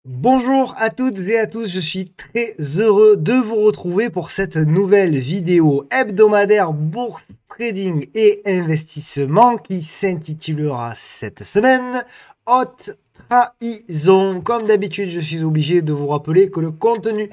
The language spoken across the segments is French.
Bonjour à toutes et à tous, je suis très heureux de vous retrouver pour cette nouvelle vidéo hebdomadaire bourse, trading et investissement qui s'intitulera cette semaine Haute Trahison. Comme d'habitude, je suis obligé de vous rappeler que le contenu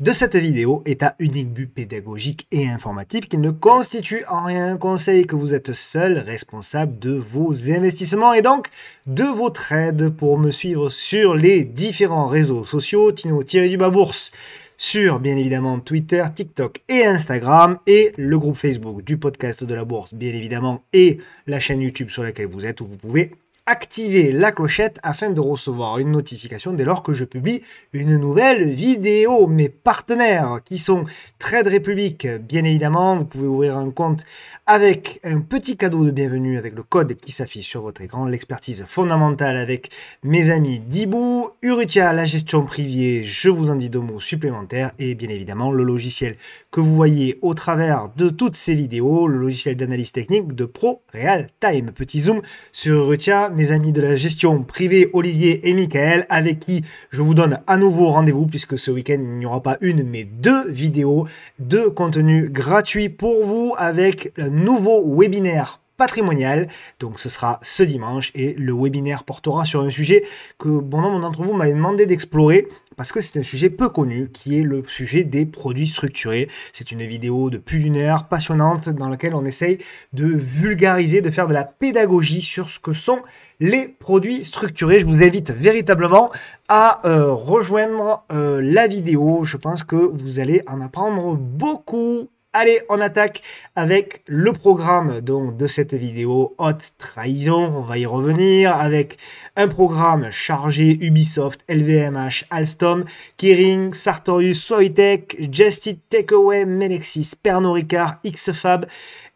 de cette vidéo est à unique but pédagogique et informatif, qu'il ne constitue en rien un conseil, que vous êtes seul responsable de vos investissements et donc de vos trades. Pour me suivre sur les différents réseaux sociaux, Tino-du-bas bourse, sur bien évidemment Twitter, TikTok et Instagram, et le groupe Facebook du podcast de la bourse bien évidemment, et la chaîne YouTube sur laquelle vous êtes, où vous pouvez activer la clochette afin de recevoir une notification dès lors que je publie une nouvelle vidéo. Mes partenaires qui sont Trade Republic, bien évidemment, vous pouvez ouvrir un compte avec un petit cadeau de bienvenue avec le code qui s'affiche sur votre écran, l'expertise fondamentale avec mes amis Dibou, Urutia, la gestion privée, je vous en dis deux mots supplémentaires, et bien évidemment le logiciel que vous voyez au travers de toutes ces vidéos, le logiciel d'analyse technique de Pro Real Time. Petit zoom sur Urutia, mes amis de la gestion privée Olivier et Michael, avec qui je vous donne à nouveau rendez-vous, puisque ce week-end il n'y aura pas une mais deux vidéos de contenu gratuit pour vous avec le nouveau webinaire patrimonial. Donc ce sera ce dimanche, et le webinaire portera sur un sujet que bon nombre d'entre vous m'avez demandé d'explorer, parce que c'est un sujet peu connu, qui est le sujet des produits structurés. C'est une vidéo de plus d'une heure, passionnante, dans laquelle on essaye de vulgariser, de faire de la pédagogie sur ce que sont les produits structurés. Je vous invite véritablement à rejoindre la vidéo. Je pense que vous allez en apprendre beaucoup. Allez, on attaque avec le programme donc, de cette vidéo Haute Trahison. On va y revenir avec un programme chargé Ubisoft, LVMH, Alstom, Kering, Sartorius, Soitec, Just Eat Takeaway, Melexis, Pernod Ricard, Xfab,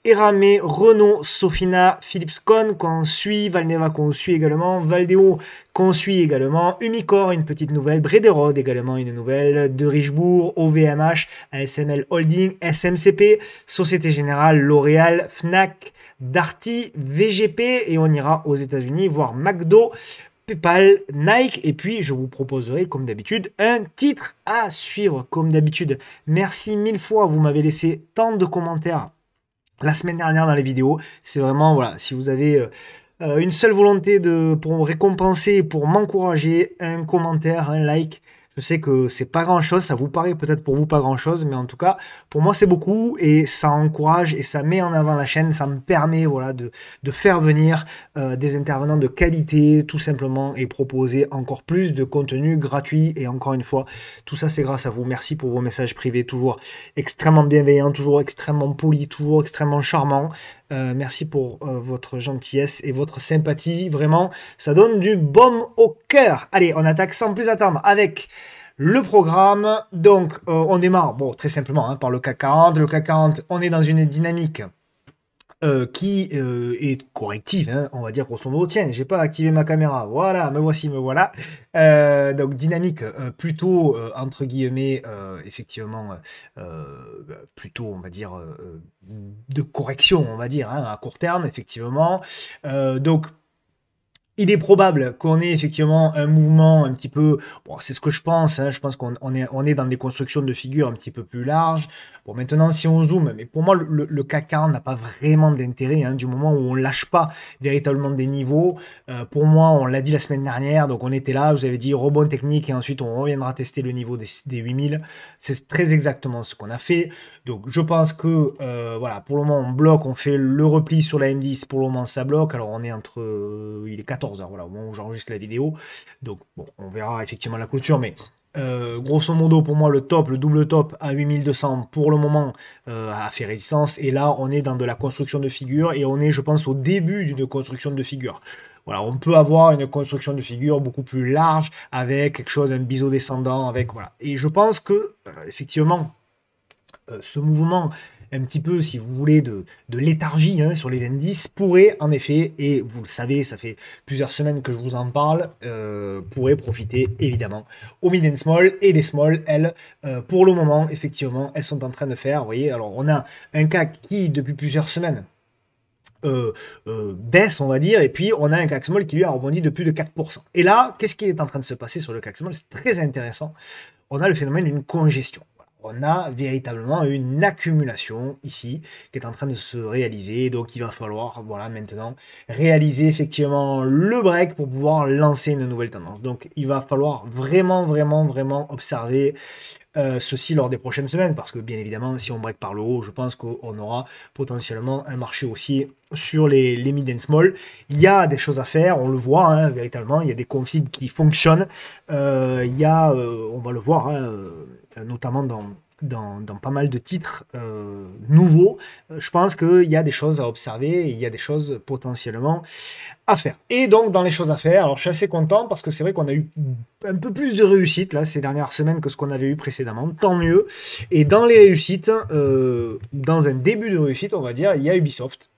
Eramé, Renault, Sofina, Philips Con qu'on suit, Valneva qu'on suit également, Valdeo qu'on suit également, Umicore, une petite nouvelle, Brederode également une nouvelle, de Richebourg, OVMH, ASML Holding, SMCP, Société Générale, L'Oréal, Fnac, Darty, VGP, et on ira aux États-Unis voir McDo, PayPal, Nike, et puis je vous proposerai comme d'habitude un titre à suivre comme d'habitude. Merci mille fois, vous m'avez laissé tant de commentaires la semaine dernière dans les vidéos. C'est vraiment, voilà, si vous avez une seule volonté pour me récompenser, pour m'encourager, un commentaire, un like. Je sais que c'est pas grand chose, ça vous paraît peut-être pour vous pas grand chose, mais en tout cas, pour moi c'est beaucoup, et ça encourage et ça met en avant la chaîne, ça me permet voilà, de faire venir des intervenants de qualité, tout simplement, et proposer encore plus de contenu gratuit. Et encore une fois, tout ça c'est grâce à vous. Merci pour vos messages privés, toujours extrêmement bienveillants, toujours extrêmement polis, toujours extrêmement charmants. Merci pour votre gentillesse et votre sympathie. Vraiment, ça donne du baume au cœur. Allez, on attaque sans plus attendre avec le programme. Donc, on démarre, bon, très simplement, hein, par le CAC 40. Le CAC 40, on est dans une dynamique qui est corrective, hein, on va dire grosso modo. Tiens, j'ai pas activé ma caméra, voilà, me voici, me voilà. Donc dynamique plutôt entre guillemets, effectivement, plutôt on va dire de correction, on va dire, hein, à court terme, effectivement. Donc il est probable qu'on ait effectivement un mouvement un petit peu, bon, c'est ce que je pense, hein, je pense qu'on est dans des constructions de figures un petit peu plus larges. Bon, maintenant, si on zoome, mais pour moi, le CAC 40 n'a pas vraiment d'intérêt, hein, du moment où on lâche pas véritablement des niveaux. Pour moi, on l'a dit la semaine dernière, donc on était là, vous avez dit rebond technique, et ensuite on reviendra tester le niveau des 8000. C'est très exactement ce qu'on a fait. Donc je pense que voilà, pour le moment on bloque, on fait le repli sur la M10, pour le moment ça bloque. Alors on est entre, il est 14h, voilà, au moment où j'enregistre la vidéo. Donc bon, on verra effectivement la clôture, mais grosso modo pour moi le top, le double top à 8200 pour le moment a fait résistance. Et là on est dans de la construction de figure, et on est, je pense, au début d'une construction de figure. Voilà, on peut avoir une construction de figure beaucoup plus large, avec quelque chose, un biseau descendant, avec voilà. Et je pense que effectivement ce mouvement un petit peu, si vous voulez, de léthargie, hein, sur les indices pourrait en effet, et vous le savez, ça fait plusieurs semaines que je vous en parle, pourrait profiter évidemment aux mid and small, et les small, elles, pour le moment, effectivement, elles sont en train de faire, vous voyez, alors on a un CAC qui, depuis plusieurs semaines, baisse, on va dire, et puis on a un CAC Small qui lui a rebondi de plus de 4%. Et là, qu'est-ce qui est en train de se passer sur le CAC Small? C'est très intéressant. On a le phénomène d'une congestion. On a véritablement une accumulation ici qui est en train de se réaliser. Donc il va falloir voilà, maintenant réaliser effectivement le break pour pouvoir lancer une nouvelle tendance. Donc il va falloir vraiment observer ceci lors des prochaines semaines, parce que bien évidemment, si on break par le haut, je pense qu'on aura potentiellement un marché haussier sur les mid and small. Il y a des choses à faire, on le voit hein, véritablement, il y a des configs qui fonctionnent, il y a, on va le voir, hein, notamment dans pas mal de titres nouveaux. Je pense qu'il y a des choses à observer, et il y a des choses potentiellement à faire. Et donc, dans les choses à faire, alors je suis assez content parce que c'est vrai qu'on a eu un peu plus de réussite là ces dernières semaines que ce qu'on avait eu précédemment, tant mieux. Et dans les réussites, dans un début de réussite, on va dire, il y a Ubisoft.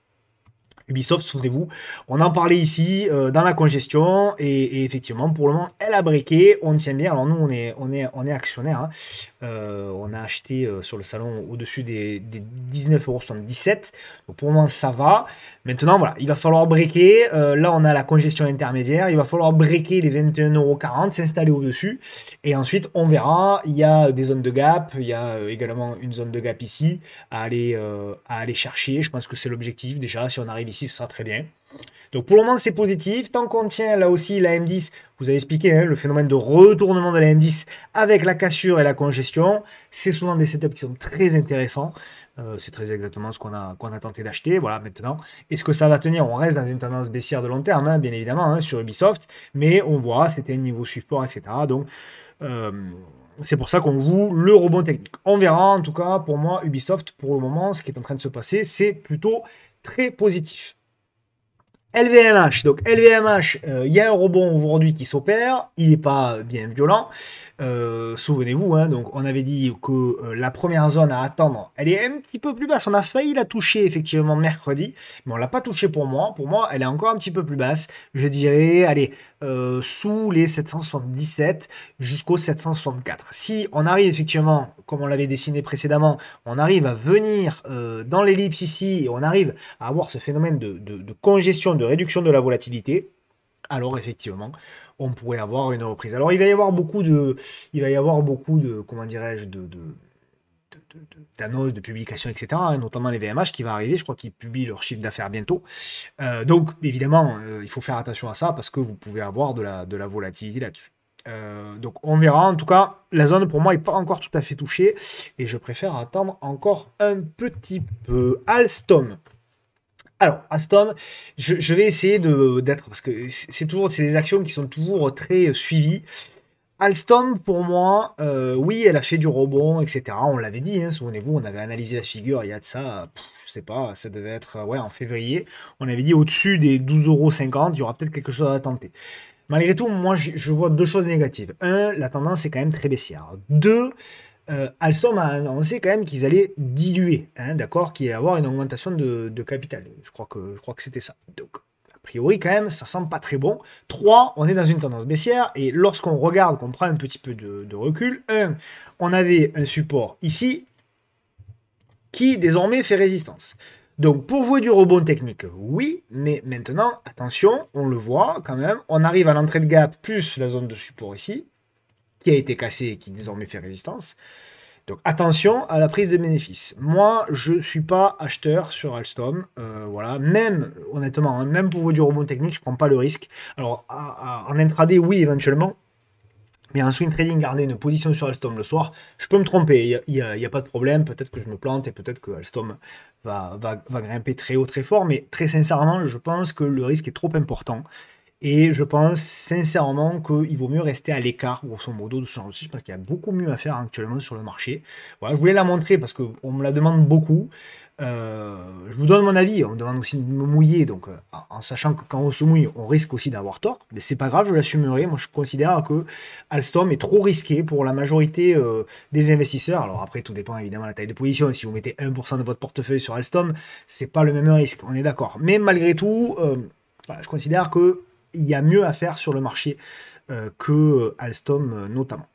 Ubisoft, souvenez-vous, on en parlait ici dans la congestion et effectivement pour le moment elle a breaké, on tient bien. Alors nous on est actionnaire, hein. On a acheté sur le salon au-dessus des 19,77 €. Donc pour le moment ça va. Maintenant voilà, il va falloir breaker. Là on a la congestion intermédiaire, il va falloir breaker les 21,40 €, s'installer au-dessus et ensuite on verra. Il y a des zones de gap, il y a également une zone de gap ici à aller chercher. Je pense que c'est l'objectif déjà. Si on arrive ici, ce sera très bien. Donc pour le moment, c'est positif. Tant qu'on tient là aussi la M10, vous avez expliqué hein, le phénomène de retournement de la M10 avec la cassure et la congestion. C'est souvent des setups qui sont très intéressants. C'est très exactement ce qu'on a tenté d'acheter. Voilà, maintenant, est-ce que ça va tenir? On reste dans une tendance baissière de long terme, hein, bien évidemment, hein, sur Ubisoft. Mais on voit, c'était un niveau support, etc. Donc, c'est pour ça qu'on joue le rebond technique. On verra, en tout cas, pour moi, Ubisoft, pour le moment, ce qui est en train de se passer, c'est plutôt très positif. LVMH, donc LVMH, il y a un rebond aujourd'hui qui s'opère, il n'est pas bien violent. Souvenez-vous, hein, donc on avait dit que la première zone à attendre, elle est un petit peu plus basse. On a failli la toucher effectivement mercredi, mais on l'a pas touchée pour moi. Pour moi, elle est encore un petit peu plus basse. Je dirais, allez, sous les 777 jusqu'aux 764. Si on arrive effectivement, comme on l'avait dessiné précédemment, on arrive à venir dans l'ellipse ici et on arrive à avoir ce phénomène de congestion, de réduction de la volatilité, alors effectivement, on pourrait avoir une reprise. Alors il va y avoir beaucoup de comment dirais-je, d'annonces, de publications, etc., hein, notamment les VMH qui va arriver. Je crois qu'ils publient leur chiffre d'affaires bientôt. Donc évidemment, il faut faire attention à ça parce que vous pouvez avoir de la volatilité là-dessus. Donc on verra. En tout cas, la zone pour moi n'est pas encore tout à fait touchée et je préfère attendre encore un petit peu. Alstom. Alors, Alstom, je vais essayer d'être, parce que c'est des actions qui sont toujours très suivies. Alstom, pour moi, oui, elle a fait du rebond, etc. On l'avait dit, hein, souvenez-vous, on avait analysé la figure il y a de ça, je sais pas, ça devait être ouais, en février. On avait dit au-dessus des 12,50 €, il y aura peut-être quelque chose à tenter. Malgré tout, moi, je vois deux choses négatives. Un, la tendance est quand même très baissière. Deux, Alstom a annoncé quand même qu'ils allaient diluer, hein, d'accord, qu'il allait y avoir une augmentation de capital. Je crois que c'était ça. Donc, a priori, quand même, ça sent pas très bon. 3, on est dans une tendance baissière, et lorsqu'on regarde, qu'on prend un petit peu de recul, on avait un support ici, qui désormais fait résistance. Donc pour jouer du rebond technique, oui, mais maintenant, attention, on le voit quand même, on arrive à l'entrée de gap plus la zone de support ici, qui a été cassée et qui désormais fait résistance. Donc attention à la prise de bénéfices. Moi, je ne suis pas acheteur sur Alstom. Voilà, même honnêtement, hein, même pour vous du rebond technique, je ne prends pas le risque. Alors en intraday, oui, éventuellement. Mais en swing trading, garder une position sur Alstom le soir, je peux me tromper. Il y a pas de problème. Peut-être que je me plante et peut-être que Alstom va grimper très haut, très fort. Mais très sincèrement, je pense que le risque est trop important. Et je pense sincèrement qu'il vaut mieux rester à l'écart, grosso modo, de ce genre de choses. Je pense qu'il y a beaucoup mieux à faire actuellement sur le marché. Voilà, je voulais la montrer parce qu'on me la demande beaucoup. Je vous donne mon avis. On me demande aussi de me mouiller. Donc, en sachant que quand on se mouille, on risque aussi d'avoir tort. Mais c'est pas grave, je l'assumerai. Moi, je considère que Alstom est trop risqué pour la majorité des investisseurs. Alors après, tout dépend évidemment de la taille de position. Et si vous mettez 1% de votre portefeuille sur Alstom, c'est pas le même risque. On est d'accord. Mais malgré tout, voilà, je considère que il y a mieux à faire sur le marché que Alstom notamment.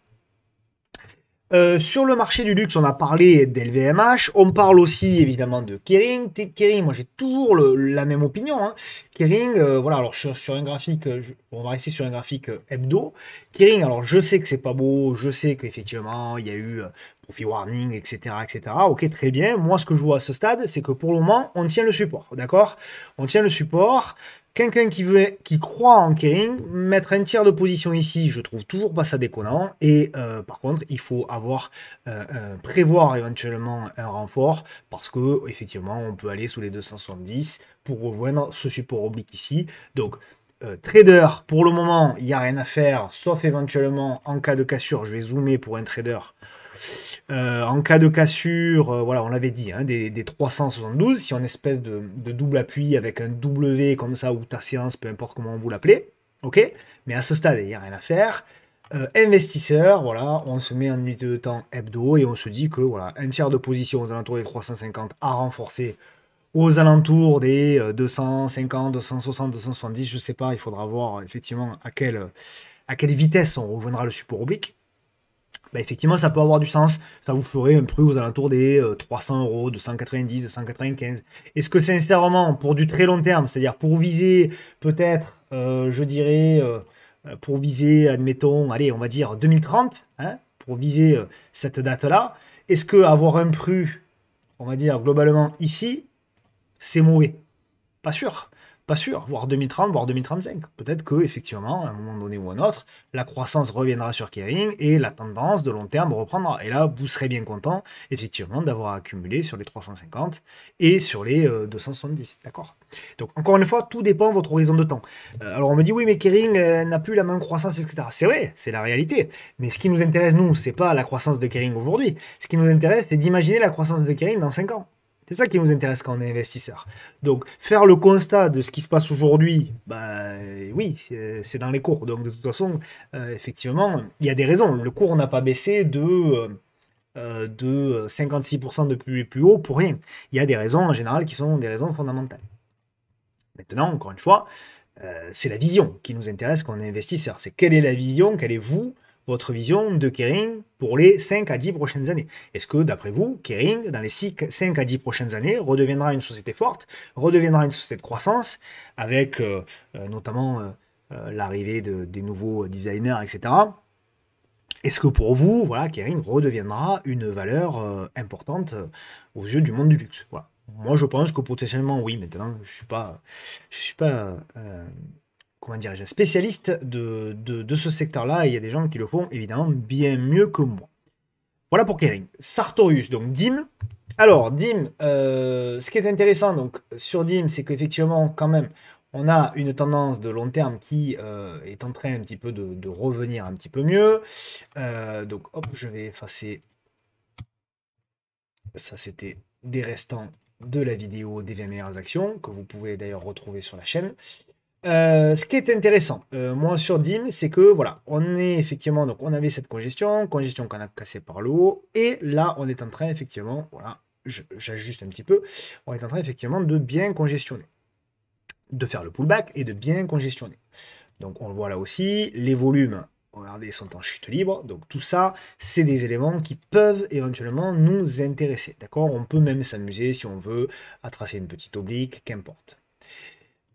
Sur le marché du luxe, on a parlé d'LVMH, on parle aussi évidemment de Kering. Kering, moi j'ai toujours la même opinion, hein. Kering, voilà, alors sur un graphique, on va rester sur un graphique hebdo. Kering, alors je sais que c'est pas beau, je sais qu'effectivement il y a eu profit warning, etc., etc. Ok, très bien. Moi, ce que je vois à ce stade, c'est que pour le moment, on tient le support, d'accord? On tient le support. Quelqu'un qui croit en Kering, mettre un tiers de position ici, je trouve toujours pas ça déconnant. Et par contre, il faut prévoir éventuellement un renfort parce que effectivement, on peut aller sous les 270 pour rejoindre ce support oblique ici. Donc, trader, pour le moment, il n'y a rien à faire, sauf éventuellement en cas de cassure. Je vais zoomer pour un trader. En cas de cassure, voilà, on l'avait dit, hein, des 372, si on a une espèce de double appui avec un W comme ça, ou ta séance, peu importe comment vous l'appelez, ok? Mais à ce stade, il n'y a rien à faire. Investisseur, voilà, on se met en unité de temps hebdo et on se dit que voilà, un tiers de position aux alentours des 350 à renforcer aux alentours des 250, 260, 270, je sais pas, il faudra voir effectivement à quelle vitesse on rejoindra le support oblique. Bah, effectivement, ça peut avoir du sens. Ça vous ferait un prix aux alentours des 300 euros, de 190, de 195. Est-ce que sincèrement, pour du très long terme, c'est-à-dire pour viser peut-être, je dirais, pour viser, admettons, allez, on va dire 2030, hein, pour viser cette date-là, est-ce que avoir un prix, on va dire globalement ici, c'est mauvais? Pas sûr, pas sûr, voire 2030, voire 2035. Peut-être que effectivement, à un moment donné ou à un autre, la croissance reviendra sur Kering et la tendance de long terme reprendra. Et là, vous serez bien content, effectivement, d'avoir accumulé sur les 350 et sur les 270. D'accord? Donc, encore une fois, tout dépend de votre horizon de temps. Alors, on me dit, oui, mais Kering n'a plus la même croissance, etc. C'est vrai, c'est la réalité. Mais ce qui nous intéresse, nous, c'est pas la croissance de Kering aujourd'hui. Ce qui nous intéresse, c'est d'imaginer la croissance de Kering dans 5 ans. C'est ça qui nous intéresse quand on est investisseur. Donc, faire le constat de ce qui se passe aujourd'hui, bah oui, c'est dans les cours. Donc, de toute façon, effectivement, il y a des raisons. Le cours n'a pas baissé de 56% depuis plus haut pour rien. Il y a des raisons en général qui sont des raisons fondamentales. Maintenant, encore une fois, c'est la vision qui nous intéresse quand on est investisseur. C'est quelle est la vision, quelle est vous, votre vision de Kering pour les 5 à 10 prochaines années. Est-ce que, d'après vous, Kering, dans les 5 à 10 prochaines années, redeviendra une société forte, redeviendra une société de croissance, avec notamment l'arrivée des nouveaux designers, etc. Est-ce que pour vous, voilà, Kering redeviendra une valeur importante aux yeux du monde du luxe? Voilà. Moi, je pense que potentiellement, oui. Maintenant, je suis pas comment dirais-je, spécialiste de ce secteur-là. Et il y a des gens qui le font évidemment bien mieux que moi. Voilà pour Kering. Sartorius, donc DIM. Alors, DIM, ce qui est intéressant donc, sur DIM, c'est qu'effectivement, quand même, on a une tendance de long terme qui est en train un petit peu de revenir un petit peu mieux. Donc, hop, je vais effacer. Ça, c'était des restants de la vidéo des 20 meilleures actions, que vous pouvez d'ailleurs retrouver sur la chaîne. Ce qui est intéressant, moi sur DIM, c'est que voilà, on est effectivement, donc on avait cette congestion qu'on a cassée par le haut, et là on est en train effectivement, voilà, j'ajuste un petit peu, on est en train effectivement de bien congestionner, de faire le pullback et de bien congestionner. Donc on le voit là aussi, les volumes, regardez, sont en chute libre, donc tout ça, c'est des éléments qui peuvent éventuellement nous intéresser, d'accord? On peut même s'amuser si on veut à tracer une petite oblique, qu'importe.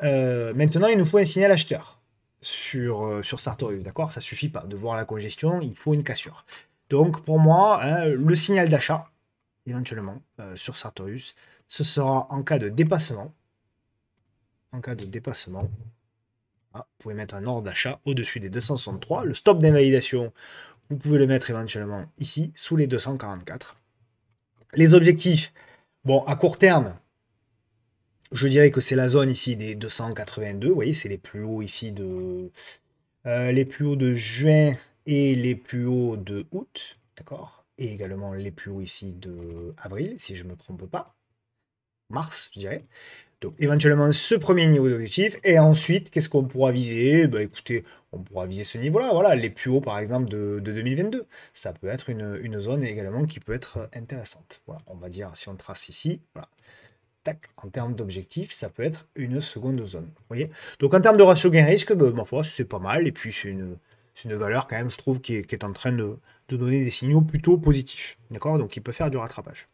Maintenant, il nous faut un signal acheteur sur Sartorius, d'accord? Ça suffit pas de voir la congestion, il faut une cassure. Donc, pour moi, hein, le signal d'achat, éventuellement, sur Sartorius, ce sera en cas de dépassement. En cas de dépassement, vous pouvez mettre un ordre d'achat au-dessus des 263. Le stop d'invalidation, vous pouvez le mettre éventuellement ici, sous les 244. Les objectifs, bon, à court terme, je dirais que c'est la zone ici des 282. Vous voyez, c'est les plus hauts ici les plus hauts de juin et les plus hauts de août. D'accord? Et également les plus hauts ici de avril, si je ne me trompe pas. Mars, je dirais. Donc éventuellement ce premier niveau d'objectif. Et ensuite, qu'est-ce qu'on pourra viser? Bah écoutez, on pourra viser ce niveau-là. Voilà, les plus hauts par exemple de 2022. Ça peut être une zone également qui peut être intéressante. Voilà, on va dire si on trace ici. Voilà. Tac, en termes d'objectifs, ça peut être une seconde zone. Vous voyez? Donc en termes de ratio gain-risque, ma foi, c'est pas mal. Et puis c'est une valeur quand même, je trouve, qui est en train de donner des signaux plutôt positifs. D'accord? Donc il peut faire du rattrapage.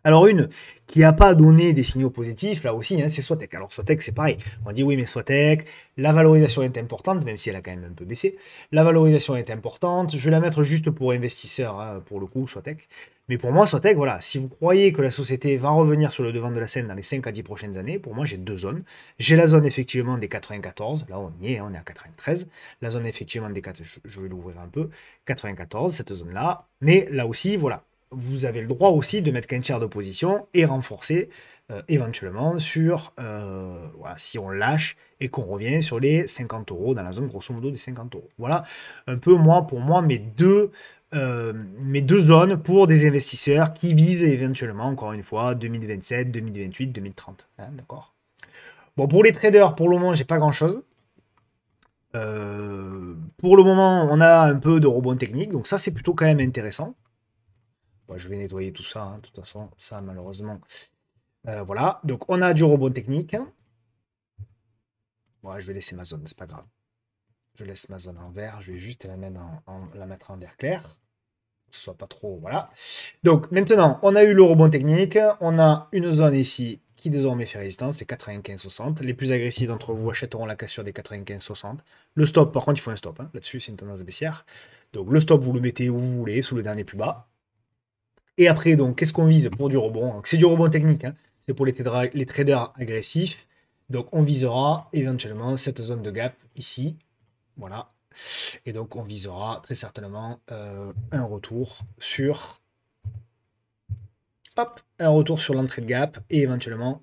Alors une qui n'a pas donné des signaux positifs, là aussi, hein, c'est Swatec. Alors Swatec, c'est pareil. On dit oui, mais Swatec, la valorisation est importante, même si elle a quand même un peu baissé. La valorisation est importante. Je vais la mettre juste pour investisseurs, hein, pour le coup, Swatec. Mais pour moi, Swatec, voilà, si vous croyez que la société va revenir sur le devant de la scène dans les 5 à 10 prochaines années, pour moi, j'ai deux zones. J'ai la zone effectivement des 94, là on y est, on est à 93. La zone effectivement des 4, je vais l'ouvrir un peu, 94, cette zone-là. Mais là aussi, voilà, vous avez le droit aussi de mettre qu'un tiers d'opposition et renforcer éventuellement sur, voilà, si on lâche et qu'on revient sur les 50 euros, dans la zone grosso modo des 50 euros. Voilà un peu moi, pour moi, mes deux zones pour des investisseurs qui visent éventuellement, encore une fois, 2027, 2028, 2030. Hein, d'accord. Bon, pour les traders, pour le moment, j'ai pas grand-chose. Pour le moment, on a un peu de rebond technique, donc ça, c'est plutôt quand même intéressant. Bon, je vais nettoyer tout ça, hein, de toute façon, ça, malheureusement. Voilà, donc on a du rebond technique. Ouais, je vais laisser ma zone, c'est pas grave. Je laisse ma zone en vert, je vais juste la mettre la mettre en vert clair. Que ce soit pas trop, voilà. Donc maintenant, on a eu le rebond technique, on a une zone ici qui désormais fait résistance, c'est 95-60. Les plus agressifs d'entre vous achèteront la cassure des 95-60. Le stop, par contre, il faut un stop, hein. Là-dessus, c'est une tendance baissière. Donc le stop, vous le mettez où vous voulez, sous le dernier plus bas. Et après, donc, qu'est-ce qu'on vise pour du rebond? C'est du rebond technique, hein. C'est pour les traders agressifs. Donc, on visera éventuellement cette zone de gap ici. Voilà. Et donc, on visera très certainement un retour sur... Hop, un retour sur l'entrée de gap et éventuellement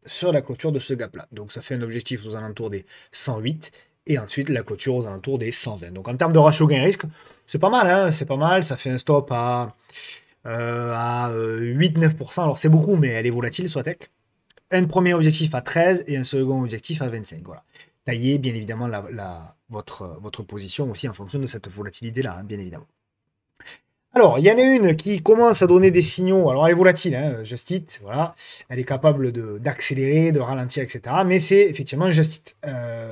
sur la clôture de ce gap-là. Donc, ça fait un objectif aux alentours des 108 et ensuite la clôture aux alentours des 120. Donc, en termes de ratio gain-risque, c'est pas mal, hein, c'est pas mal. Ça fait un stop à 8-9%. Alors, c'est beaucoup, mais elle est volatile, Swatec. Un premier objectif à 13 et un second objectif à 25. Voilà. Taillez bien évidemment votre position aussi en fonction de cette volatilité-là, hein, bien évidemment. Alors, il y en a une qui commence à donner des signaux. Alors, elle est volatile, hein, Just Eat, voilà. Elle est capable d'accélérer, de ralentir, etc. Mais c'est effectivement Just Eat.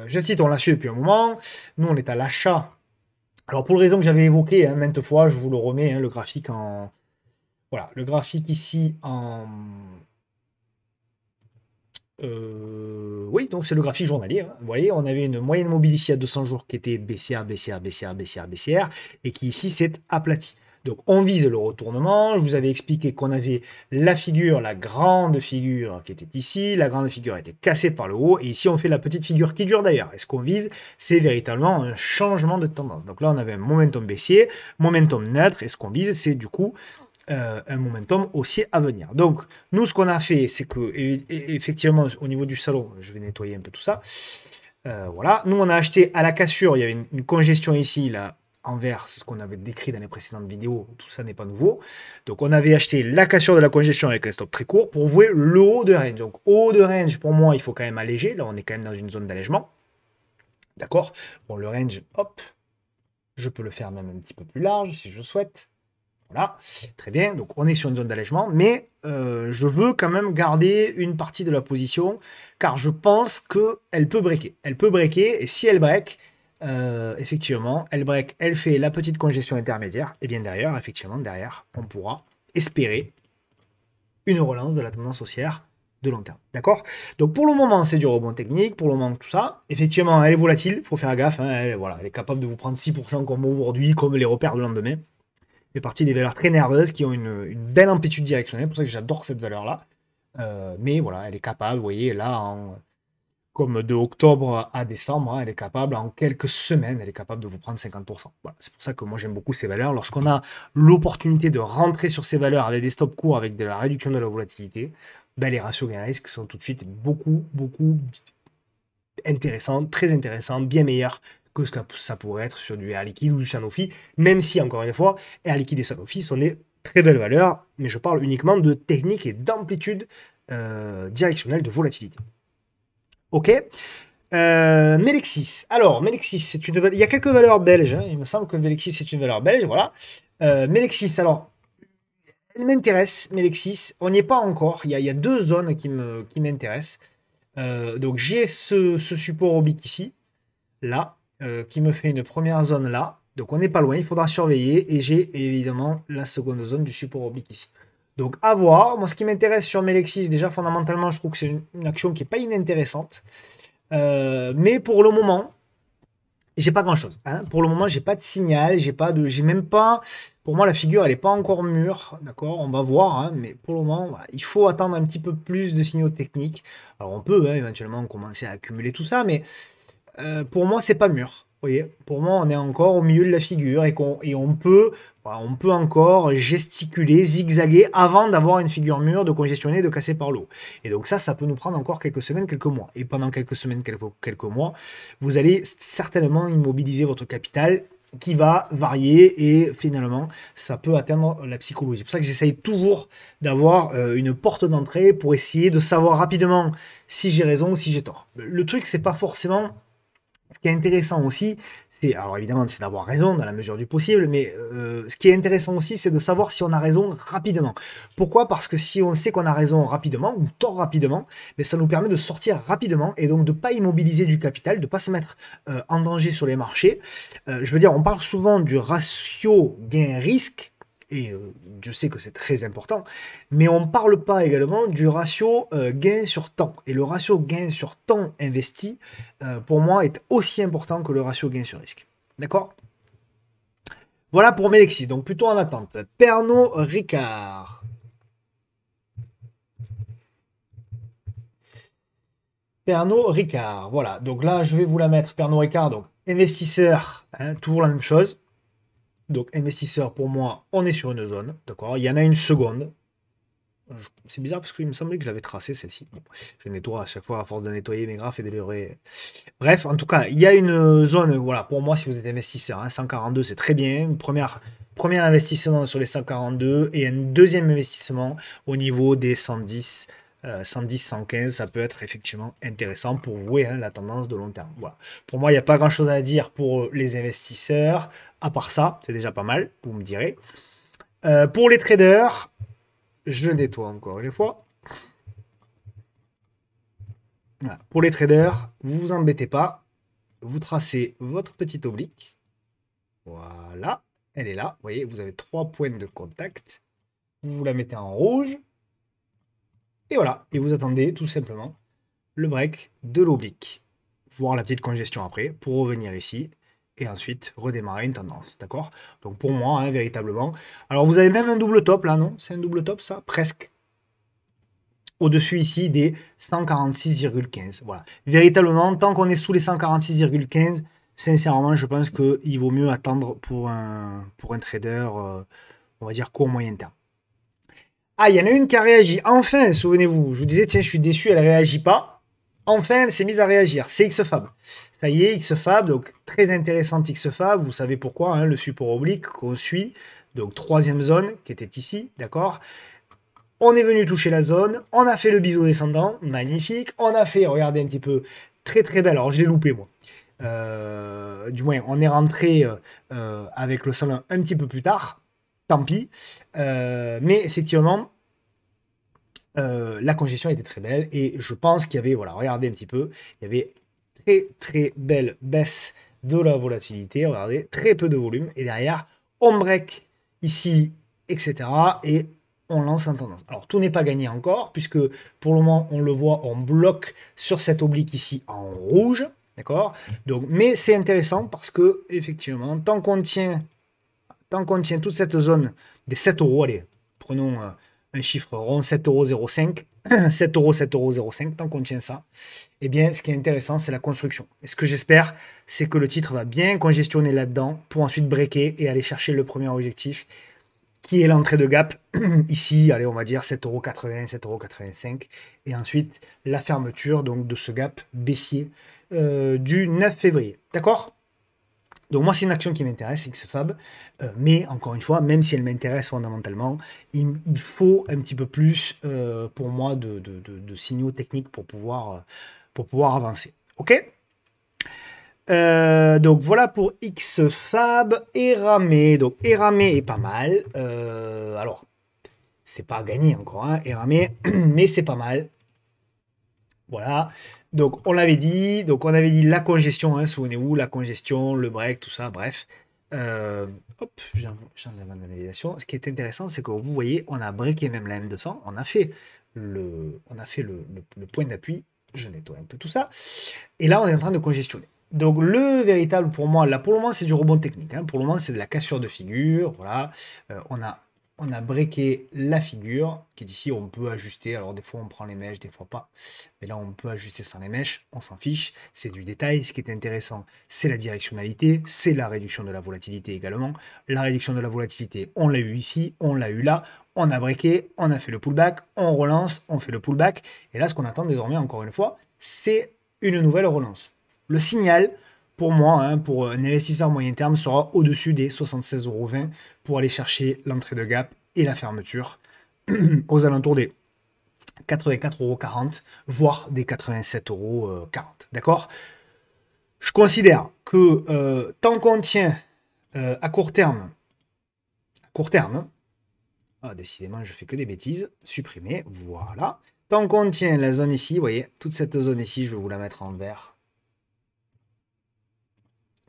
Just Eat, on l'a su depuis un moment. Nous, on est à l'achat. Alors, pour les raisons que j'avais évoquées, hein, maintes fois, je vous le remets, hein, le graphique en... Voilà, le graphique ici en... oui, donc c'est le graphique journalier, hein. Vous voyez, on avait une moyenne mobile ici à 200 jours qui était baissière, baissière, baissière, baissière, baissière, et qui ici s'est aplati. Donc on vise le retournement. Je vous avais expliqué qu'on avait la figure, la grande figure qui était ici. La grande figure était cassée par le haut. Et ici, on fait la petite figure qui dure d'ailleurs. Et ce qu'on vise, c'est véritablement un changement de tendance. Donc là, on avait un momentum baissier, momentum neutre. Et ce qu'on vise, c'est du coup un momentum haussier à venir. Donc, nous, ce qu'on a fait, c'est que, effectivement, au niveau du salon, je vais nettoyer un peu tout ça. Voilà. Nous, on a acheté à la cassure, il y avait une congestion ici, là, en vert, c'est ce qu'on avait décrit dans les précédentes vidéos. Tout ça n'est pas nouveau. Donc, on avait acheté la cassure de la congestion avec un stop très court pour jouer le haut de range. Donc, haut de range, pour moi, il faut quand même alléger. Là, on est quand même dans une zone d'allègement. D'accord? Bon, le range, hop, je peux le faire même un petit peu plus large si je souhaite. Voilà, très bien. Donc, on est sur une zone d'allègement, mais je veux quand même garder une partie de la position, car je pense qu'elle peut breaker. Elle peut breaker, et si elle break, effectivement, elle break, elle fait la petite congestion intermédiaire, et bien derrière, effectivement, derrière, on pourra espérer une relance de la tendance haussière de long terme. D'accord? Donc, pour le moment, c'est du rebond technique, pour le moment, tout ça. Effectivement, elle est volatile, il faut faire gaffe, hein, elle est capable de vous prendre 6% comme aujourd'hui, comme les repères de lendemain. Fait partie des valeurs très nerveuses qui ont une belle amplitude directionnelle. C'est pour ça que j'adore cette valeur-là. Mais voilà, elle est capable, vous voyez, là, comme de octobre à décembre, hein, elle est capable, en quelques semaines, elle est capable de vous prendre 50%. Voilà, c'est pour ça que moi, j'aime beaucoup ces valeurs. Lorsqu'on a l'opportunité de rentrer sur ces valeurs avec des stops courts, avec de la réduction de la volatilité, ben, les ratios gain-risque sont tout de suite beaucoup, beaucoup intéressants, très intéressants, bien meilleurs que ce que ça pourrait être sur du Air Liquide ou du Sanofi, même si, encore une fois, Air Liquide et Sanofi sont des très belles valeurs, mais je parle uniquement de technique et d'amplitude directionnelle de volatilité. Ok. Melexis. Alors, Melexis, c'est une valeur... Il y a quelques valeurs belges, hein. Il me semble que Melexis est une valeur belge, voilà. Melexis, alors, elle m'intéresse, Melexis. On n'y est pas encore. Il y a deux zones qui m'intéressent. Donc, j'ai ce support oblique ici, là, qui me fait une première zone là. Donc on n'est pas loin, il faudra surveiller. Et j'ai évidemment la seconde zone du support oblique ici. Donc à voir. Moi, ce qui m'intéresse sur Melexis, déjà fondamentalement, je trouve que c'est une action qui n'est pas inintéressante. Mais pour le moment, j'ai pas grand chose. Hein. Pour le moment, j'ai pas de signal, j'ai même pas. Pour moi, la figure, elle est pas encore mûre, d'accord. On va voir, hein, mais pour le moment, voilà, il faut attendre un petit peu plus de signaux techniques. Alors, on peut éventuellement commencer à accumuler tout ça, mais pour moi, c'est pas mûr. Vous voyez, pour moi, on est encore au milieu de la figure et on peut, voilà, on peut encore gesticuler, zigzaguer avant d'avoir une figure mûre, de congestionner, de casser par l'eau. Et donc ça peut nous prendre encore quelques semaines, quelques mois. Et pendant quelques semaines, quelques mois, vous allez certainement immobiliser votre capital qui va varier et finalement ça peut atteindre la psychologie. C'est pour ça que j'essaye toujours d'avoir une porte d'entrée pour essayer de savoir rapidement si j'ai raison ou si j'ai tort. Le truc, c'est pas forcément ce qui est intéressant aussi, c'est, alors évidemment, c'est d'avoir raison dans la mesure du possible, mais ce qui est intéressant aussi, c'est de savoir si on a raison rapidement. Pourquoi? Parce que si on sait qu'on a raison rapidement, ou tort rapidement, mais ça nous permet de sortir rapidement et donc de ne pas immobiliser du capital, de ne pas se mettre en danger sur les marchés. Je veux dire, on parle souvent du ratio gain-risque, et je sais que c'est très important, mais on ne parle pas également du ratio gain sur temps. Et le ratio gain sur temps investi, pour moi, est aussi important que le ratio gain sur risque. D'accord? Voilà pour Melexis, donc plutôt en attente. Pernod Ricard. Pernod Ricard, voilà. Donc là, je vais vous la mettre. Pernod Ricard, donc investisseur, hein, toujours la même chose. Donc investisseur, pour moi, on est sur une zone, d'accord? Il y en a une seconde. C'est bizarre parce qu'il me semblait que je l'avais tracé celle-ci. Bon, je nettoie à chaque fois à force de nettoyer mes graphes et de les. Bref, en tout cas, il y a une zone, voilà, pour moi, si vous êtes investisseur, hein, 142, c'est très bien. Une premier investissement sur les 142 et un deuxième investissement au niveau des 110, 110, 115, ça peut être effectivement intéressant pour vous hein, la tendance de long terme. Voilà. Pour moi, il n'y a pas grand-chose à dire pour les investisseurs, à part ça, c'est déjà pas mal, vous me direz. Pour les traders, je nettoie encore une fois. Voilà. Pour les traders, vous vous embêtez pas. Vous tracez votre petite oblique. Voilà. Elle est là. Vous voyez, vous avez 3 points de contact. Vous la mettez en rouge. Et voilà. Et vous attendez tout simplement le break de l'oblique. Voir la petite congestion après pour revenir ici. Et ensuite redémarrer une tendance. D'accord? Donc pour moi, hein, véritablement. Alors vous avez même un double top là, non? C'est un double top ça? Presque. Au-dessus ici des 146,15. Voilà. Véritablement, tant qu'on est sous les 146,15, sincèrement, je pense qu'il vaut mieux attendre pour un trader, on va dire court moyen terme. Ah, il y en a une qui a réagi. Enfin, souvenez-vous, je vous disais, tiens, je suis déçu, elle ne réagit pas. Enfin, elle s'est mise à réagir. C'est XFAB. Ça y est, XFAB, donc très intéressante XFAB. Vous savez pourquoi, hein, le support oblique qu'on suit. Donc, troisième zone qui était ici, d'accord? On est venu toucher la zone, on a fait le biseau descendant, magnifique. On a fait, regardez un petit peu, très très belle. Alors je l'ai loupé moi. Du moins, on est rentré avec le salon un petit peu plus tard. Tant pis. Mais effectivement, la congestion était très belle. Et je pense qu'il y avait, voilà, regardez un petit peu, il y avait très très belle baisse de la volatilité. Regardez, très peu de volume. Et derrière, on break ici, etc. Et on lance en tendance. Alors tout n'est pas gagné encore, puisque pour le moment, on le voit, on bloque sur cette oblique ici en rouge. D'accord? Donc, mais c'est intéressant parce que, effectivement, tant qu'on tient toute cette zone des 7 euros, allez, prenons un chiffre rond, 7,05 €, 7 euros, 7,05 €, tant qu'on tient ça, eh bien, ce qui est intéressant, c'est la construction. Et ce que j'espère, c'est que le titre va bien congestionner là-dedans pour ensuite breaker et aller chercher le premier objectif qui est l'entrée de gap, ici, allez, on va dire 7,80 €, 7,85 €, et ensuite la fermeture donc de ce gap baissier du 9 février. D'accord? Donc moi, c'est une action qui m'intéresse, XFAB, mais encore une fois, même si elle m'intéresse fondamentalement, il faut un petit peu plus pour moi de signaux techniques pour pouvoir avancer. Ok? Donc voilà pour XFAB. Eramé. Donc Eramé est pas mal. Alors, c'est pas gagné encore, hein, Eramé, mais c'est pas mal. Voilà. Donc, on l'avait dit. Donc, on avait dit la congestion, hein, souvenez-vous, la congestion, le break, tout ça, bref. Euh, hop, j'enlève la navigation. Ce qui est intéressant, c'est que vous voyez, on a breaké même la M200. On a fait le point d'appui. Je nettoie un peu tout ça. Et là, on est en train de congestionner. Donc, le véritable pour moi, là, pour le moment, c'est du rebond technique, hein. Pour le moment, c'est de la cassure de figure. Voilà. On a breaké la figure, qui est ici, on peut ajuster. Alors, des fois, on prend les mèches, des fois pas. Mais là, on peut ajuster sans les mèches, on s'en fiche. C'est du détail. Ce qui est intéressant, c'est la directionnalité, c'est la réduction de la volatilité également. La réduction de la volatilité, on l'a eu ici, on l'a eu là. On a breaké, on a fait le pullback, on relance, on fait le pullback. Et là, ce qu'on attend désormais, encore une fois, c'est une nouvelle relance. Le signal, pour moi, hein, pour un investisseur moyen terme, sera au-dessus des 76,20 € pour aller chercher l'entrée de gap et la fermeture aux alentours des 84,40 €, voire des 87,40 €. D'accord? Je considère que tant qu'on tient à court terme, hein, décidément, je fais que des bêtises, supprimer, voilà. Tant qu'on tient la zone ici, vous voyez, toute cette zone ici, je vais vous la mettre en vert.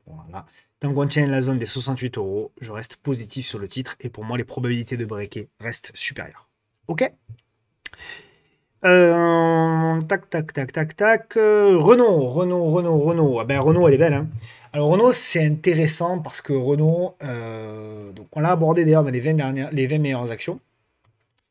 Voilà. Tant qu'on tient la zone des 68 €, je reste positif sur le titre et pour moi, les probabilités de breaker restent supérieures. Ok? Tac, tac, tac, tac, tac. Renault. Ah ben, Renault, elle est belle, hein. Alors, Renault, c'est intéressant parce que Renault, donc on l'a abordé d'ailleurs dans les 20 meilleures actions.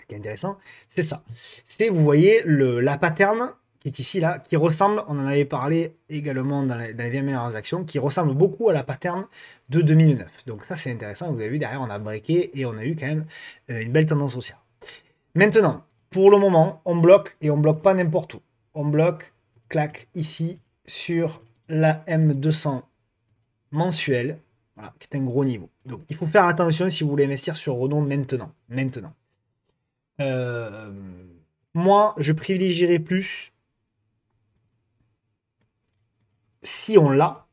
Ce qui est intéressant, c'est ça. C'est, vous voyez, la pattern qui est ici, là, qui ressemble, on en avait parlé également dans les 20 meilleures actions, qui ressemble beaucoup à la pattern de 2009. Donc ça, c'est intéressant. Vous avez vu, derrière, on a breaké et on a eu quand même une belle tendance haussière. Maintenant, pour le moment, on bloque et on bloque pas n'importe où. On bloque, clac, ici, sur la M200 mensuelle, voilà, qui est un gros niveau. Donc, il faut faire attention si vous voulez investir sur Renault maintenant. Maintenant. Moi, je privilégierais plus, si on l'a,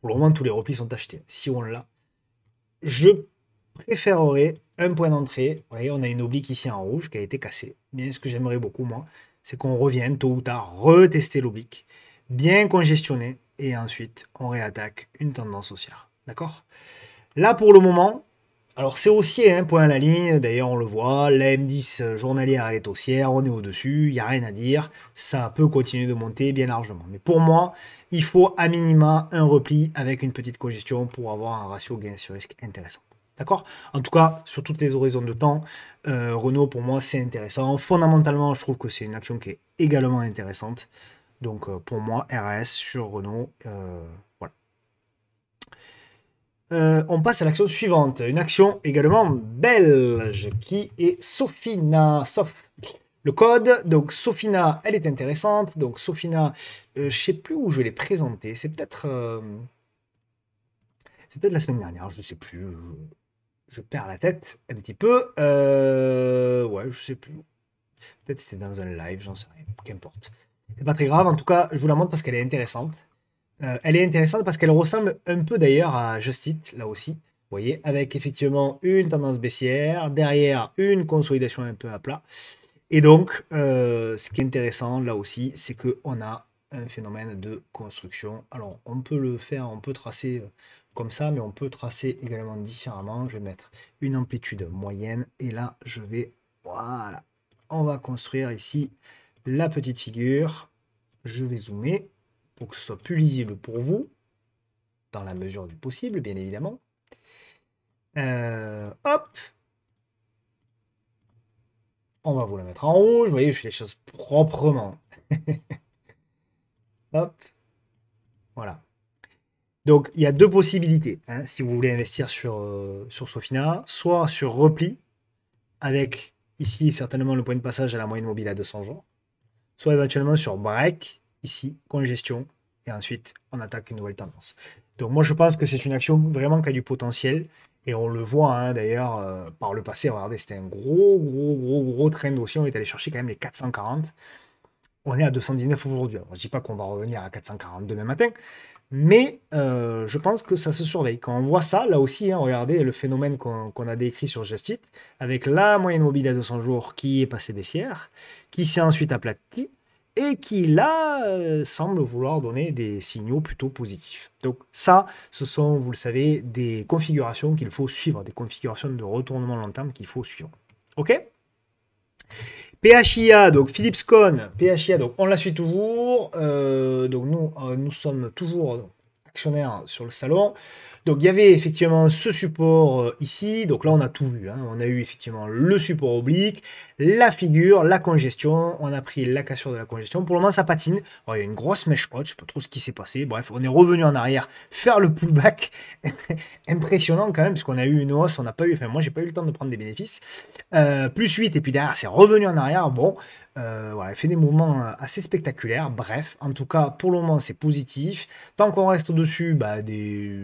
pour le moment tous les replis sont achetés, si on l'a, je préférerais un point d'entrée. Vous voyez, on a une oblique ici en rouge qui a été cassée. Bien, ce que j'aimerais beaucoup, moi, c'est qu'on revienne tôt ou tard retester l'oblique, bien congestionner, et ensuite on réattaque une tendance haussière. D'accord? Là, pour le moment, alors c'est haussier, hein, point à la ligne, d'ailleurs on le voit, la M10 journalière elle est haussière, on est au-dessus, il n'y a rien à dire, ça peut continuer de monter bien largement. Mais pour moi, il faut à minima un repli avec une petite congestion pour avoir un ratio gain sur risque intéressant. D'accord? En tout cas, sur toutes les horizons de temps, Renault pour moi c'est intéressant. Fondamentalement, je trouve que c'est une action qui est également intéressante. Donc pour moi, RAS sur Renault, voilà. On passe à l'action suivante, une action également belge qui est Sofina. Le code, donc Sofina, elle est intéressante. Donc Sofina, je ne sais plus où je l'ai présentée. C'est peut-être la semaine dernière, je ne sais plus. Je perds la tête un petit peu. Ouais, je ne sais plus. Peut-être c'était dans un live, j'en sais rien. Qu'importe. C'est pas très grave. En tout cas, je vous la montre parce qu'elle est intéressante. Elle est intéressante parce qu'elle ressemble un peu d'ailleurs à Just Eat, là aussi. Vous voyez, avec effectivement une tendance baissière, derrière une consolidation un peu à plat. Et donc, ce qui est intéressant là aussi, c'est qu'on a un phénomène de construction. Alors, on peut le faire, on peut tracer comme ça, mais on peut tracer également différemment. Je vais mettre une amplitude moyenne et là, je vais, voilà, on va construire ici la petite figure. Je vais zoomer pour que ce soit plus lisible pour vous, dans la mesure du possible, bien évidemment. Hop. On va vous la mettre en rouge. Vous voyez, je fais les choses proprement. Hop. Voilà. Donc, il y a deux possibilités, hein, si vous voulez investir sur Sofina. Soit sur repli, avec ici certainement le point de passage à la moyenne mobile à 200 jours. Soit éventuellement sur break, ici, congestion. Et ensuite, on attaque une nouvelle tendance. Donc moi, je pense que c'est une action vraiment qui a du potentiel. Et on le voit, hein, d'ailleurs, par le passé. Regardez, c'était un gros trend aussi. On est allé chercher quand même les 440. On est à 219 aujourd'hui. Alors, je ne dis pas qu'on va revenir à 440 demain matin. Mais je pense que ça se surveille. Quand on voit ça, là aussi, hein, regardez le phénomène qu'on a décrit sur Just Eat, avec la moyenne mobile à 200 jours qui est passée baissière, qui s'est ensuite aplatie, et qui là semble vouloir donner des signaux plutôt positifs. Donc ça, ce sont, vous le savez, des configurations qu'il faut suivre, des configurations de retournement long terme qu'il faut suivre. Ok? PHIA, donc Philips Con, PHIA, donc on la suit toujours. Donc nous sommes toujours actionnaires sur le salon. Donc il y avait effectivement ce support ici, donc là on a tout vu, hein. On a eu effectivement le support oblique, la figure, la congestion, on a pris la cassure de la congestion, pour le moment ça patine, alors, il y a une grosse mèche haute, je sais pas trop ce qui s'est passé, bref on est revenu en arrière, faire le pullback, impressionnant quand même, parce qu'on a eu une hausse, on n'a pas eu, enfin moi j'ai pas eu le temps de prendre des bénéfices, plus 8 et puis derrière c'est revenu en arrière, bon, voilà, il fait des mouvements assez spectaculaires, bref, en tout cas pour le moment c'est positif, tant qu'on reste au-dessus bah, des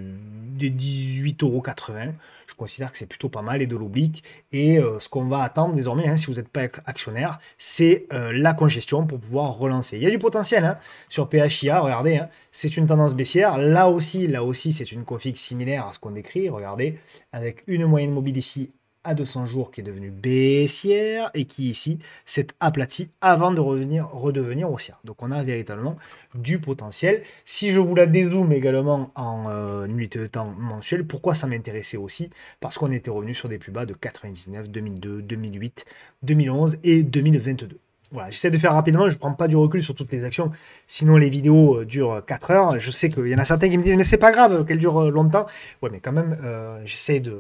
18,80 €, je considère que c'est plutôt pas mal et de l'oblique, et ce qu'on va attendre désormais, hein, si vous n'êtes pas actionnaire, c'est la congestion pour pouvoir relancer. Il y a du potentiel hein, sur PHIA, regardez, hein, c'est une tendance baissière, là aussi c'est une config similaire à ce qu'on décrit, regardez, avec une moyenne mobile ici à 200 jours qui est devenue baissière et qui ici s'est aplatie avant de redevenir haussière. Donc on a véritablement du potentiel. Si je vous la dézoome également en unité de temps mensuelle, pourquoi ça m'intéressait aussi? Parce qu'on était revenu sur des plus bas de 99, 2002, 2008, 2011 et 2022. Voilà, j'essaie de faire rapidement, je ne prends pas du recul sur toutes les actions, sinon les vidéos durent 4 heures. Je sais qu'il y en a certains qui me disent, mais c'est pas grave qu'elles durent longtemps. Ouais, mais quand même, je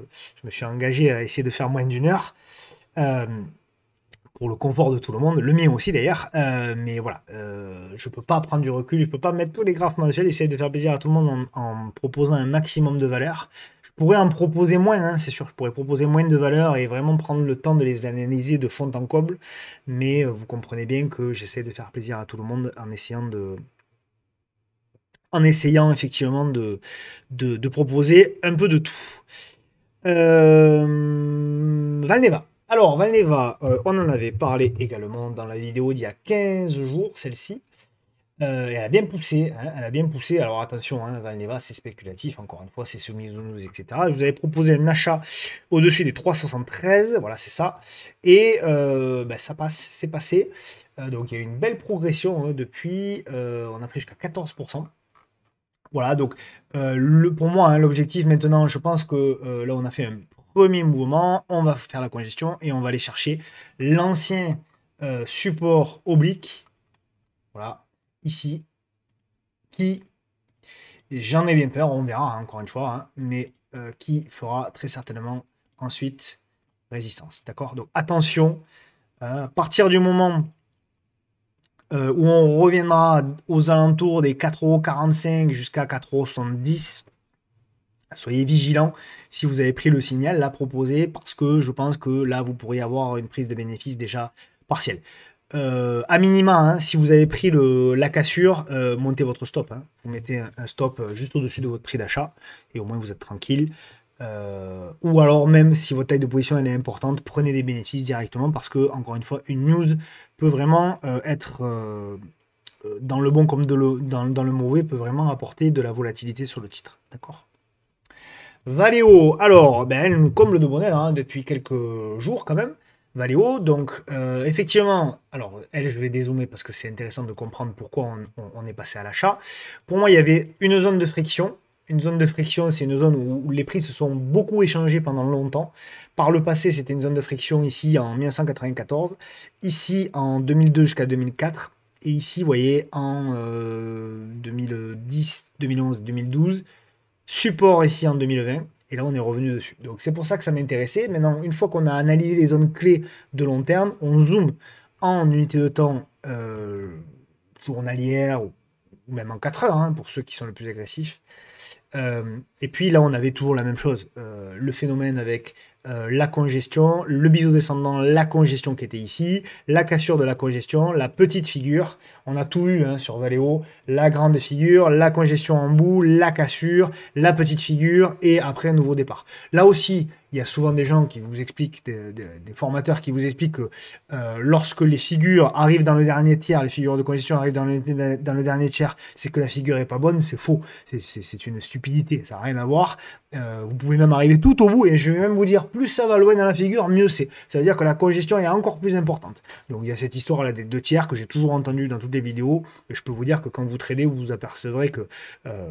me suis engagé à essayer de faire moins d'une heure, pour le confort de tout le monde, le mien aussi d'ailleurs. Mais voilà, je peux pas prendre du recul, je peux pas mettre tous les graphes mensuels, essayer de faire plaisir à tout le monde en proposant un maximum de valeur. Je pourrais en proposer moins, hein, c'est sûr, je pourrais proposer moins de valeurs et vraiment prendre le temps de les analyser de fond en comble, mais vous comprenez bien que j'essaie de faire plaisir à tout le monde en essayant effectivement de proposer un peu de tout. Valneva. Alors, Valneva, on en avait parlé également dans la vidéo d'il y a 15 jours, celle-ci. Elle a bien poussé, hein, elle a bien poussé. Alors attention, hein, Valneva, c'est spéculatif, encore une fois, c'est soumis aux news, etc. Je vous avais proposé un achat au-dessus des 3,73, voilà, c'est ça. Et ben, ça passe, c'est passé. Donc il y a eu une belle progression hein, depuis, on a pris jusqu'à 14%. Voilà, donc pour moi, hein, l'objectif maintenant, je pense que là, on a fait un premier mouvement, on va faire la congestion et on va aller chercher l'ancien support oblique. Voilà. Ici, qui, j'en ai bien peur, on verra hein, encore une fois, hein, mais qui fera très certainement ensuite résistance. D'accord? Donc attention, à partir du moment où on reviendra aux alentours des 4,45 € jusqu'à 4,70 €, soyez vigilants si vous avez pris le signal là proposé, parce que je pense que là, vous pourriez avoir une prise de bénéfice déjà partielle. À minima, hein, si vous avez pris la cassure, montez votre stop. Hein. Vous mettez un stop juste au-dessus de votre prix d'achat et au moins vous êtes tranquille. Ou alors même si votre taille de position elle est importante, prenez des bénéfices directement parce que, encore une fois, une news peut vraiment être dans le bon comme dans le mauvais, peut vraiment apporter de la volatilité sur le titre. D'accord? Valeo, alors, ben, elle nous comble de bonheur hein, depuis quelques jours quand même. Valeo, donc effectivement, alors elle je vais dézoomer parce que c'est intéressant de comprendre pourquoi on est passé à l'achat. Pour moi il y avait une zone de friction. Une zone de friction c'est une zone où les prix se sont beaucoup échangés pendant longtemps. Par le passé c'était une zone de friction ici en 1994, ici en 2002 jusqu'à 2004 et ici vous voyez en 2010, 2011, 2012. Support ici en 2020, et là on est revenu dessus. Donc c'est pour ça que ça m'intéressait. Maintenant, une fois qu'on a analysé les zones clés de long terme, on zoome en unité de temps journalière ou même en 4 heures, hein, pour ceux qui sont le plus agressifs. Et puis là, on avait toujours la même chose. Le phénomène avec la congestion, le biseau descendant, la congestion qui était ici, la cassure de la congestion, la petite figure. On a tout eu hein, sur Valeo. La grande figure, la congestion en bout, la cassure, la petite figure et après un nouveau départ. Là aussi, il y a souvent des gens qui vous expliquent, des formateurs qui vous expliquent que lorsque les figures arrivent dans le dernier tiers, les figures de congestion arrivent dans le dernier tiers, c'est que la figure est pas bonne, c'est faux, c'est une stupidité, ça n'a rien à voir. Vous pouvez même arriver tout au bout, et je vais même vous dire, plus ça va loin dans la figure, mieux c'est. Ça veut dire que la congestion est encore plus importante. Donc il y a cette histoire-là des 2 tiers que j'ai toujours entendue dans toutes les vidéos, et je peux vous dire que quand vous tradez, vous vous apercevrez que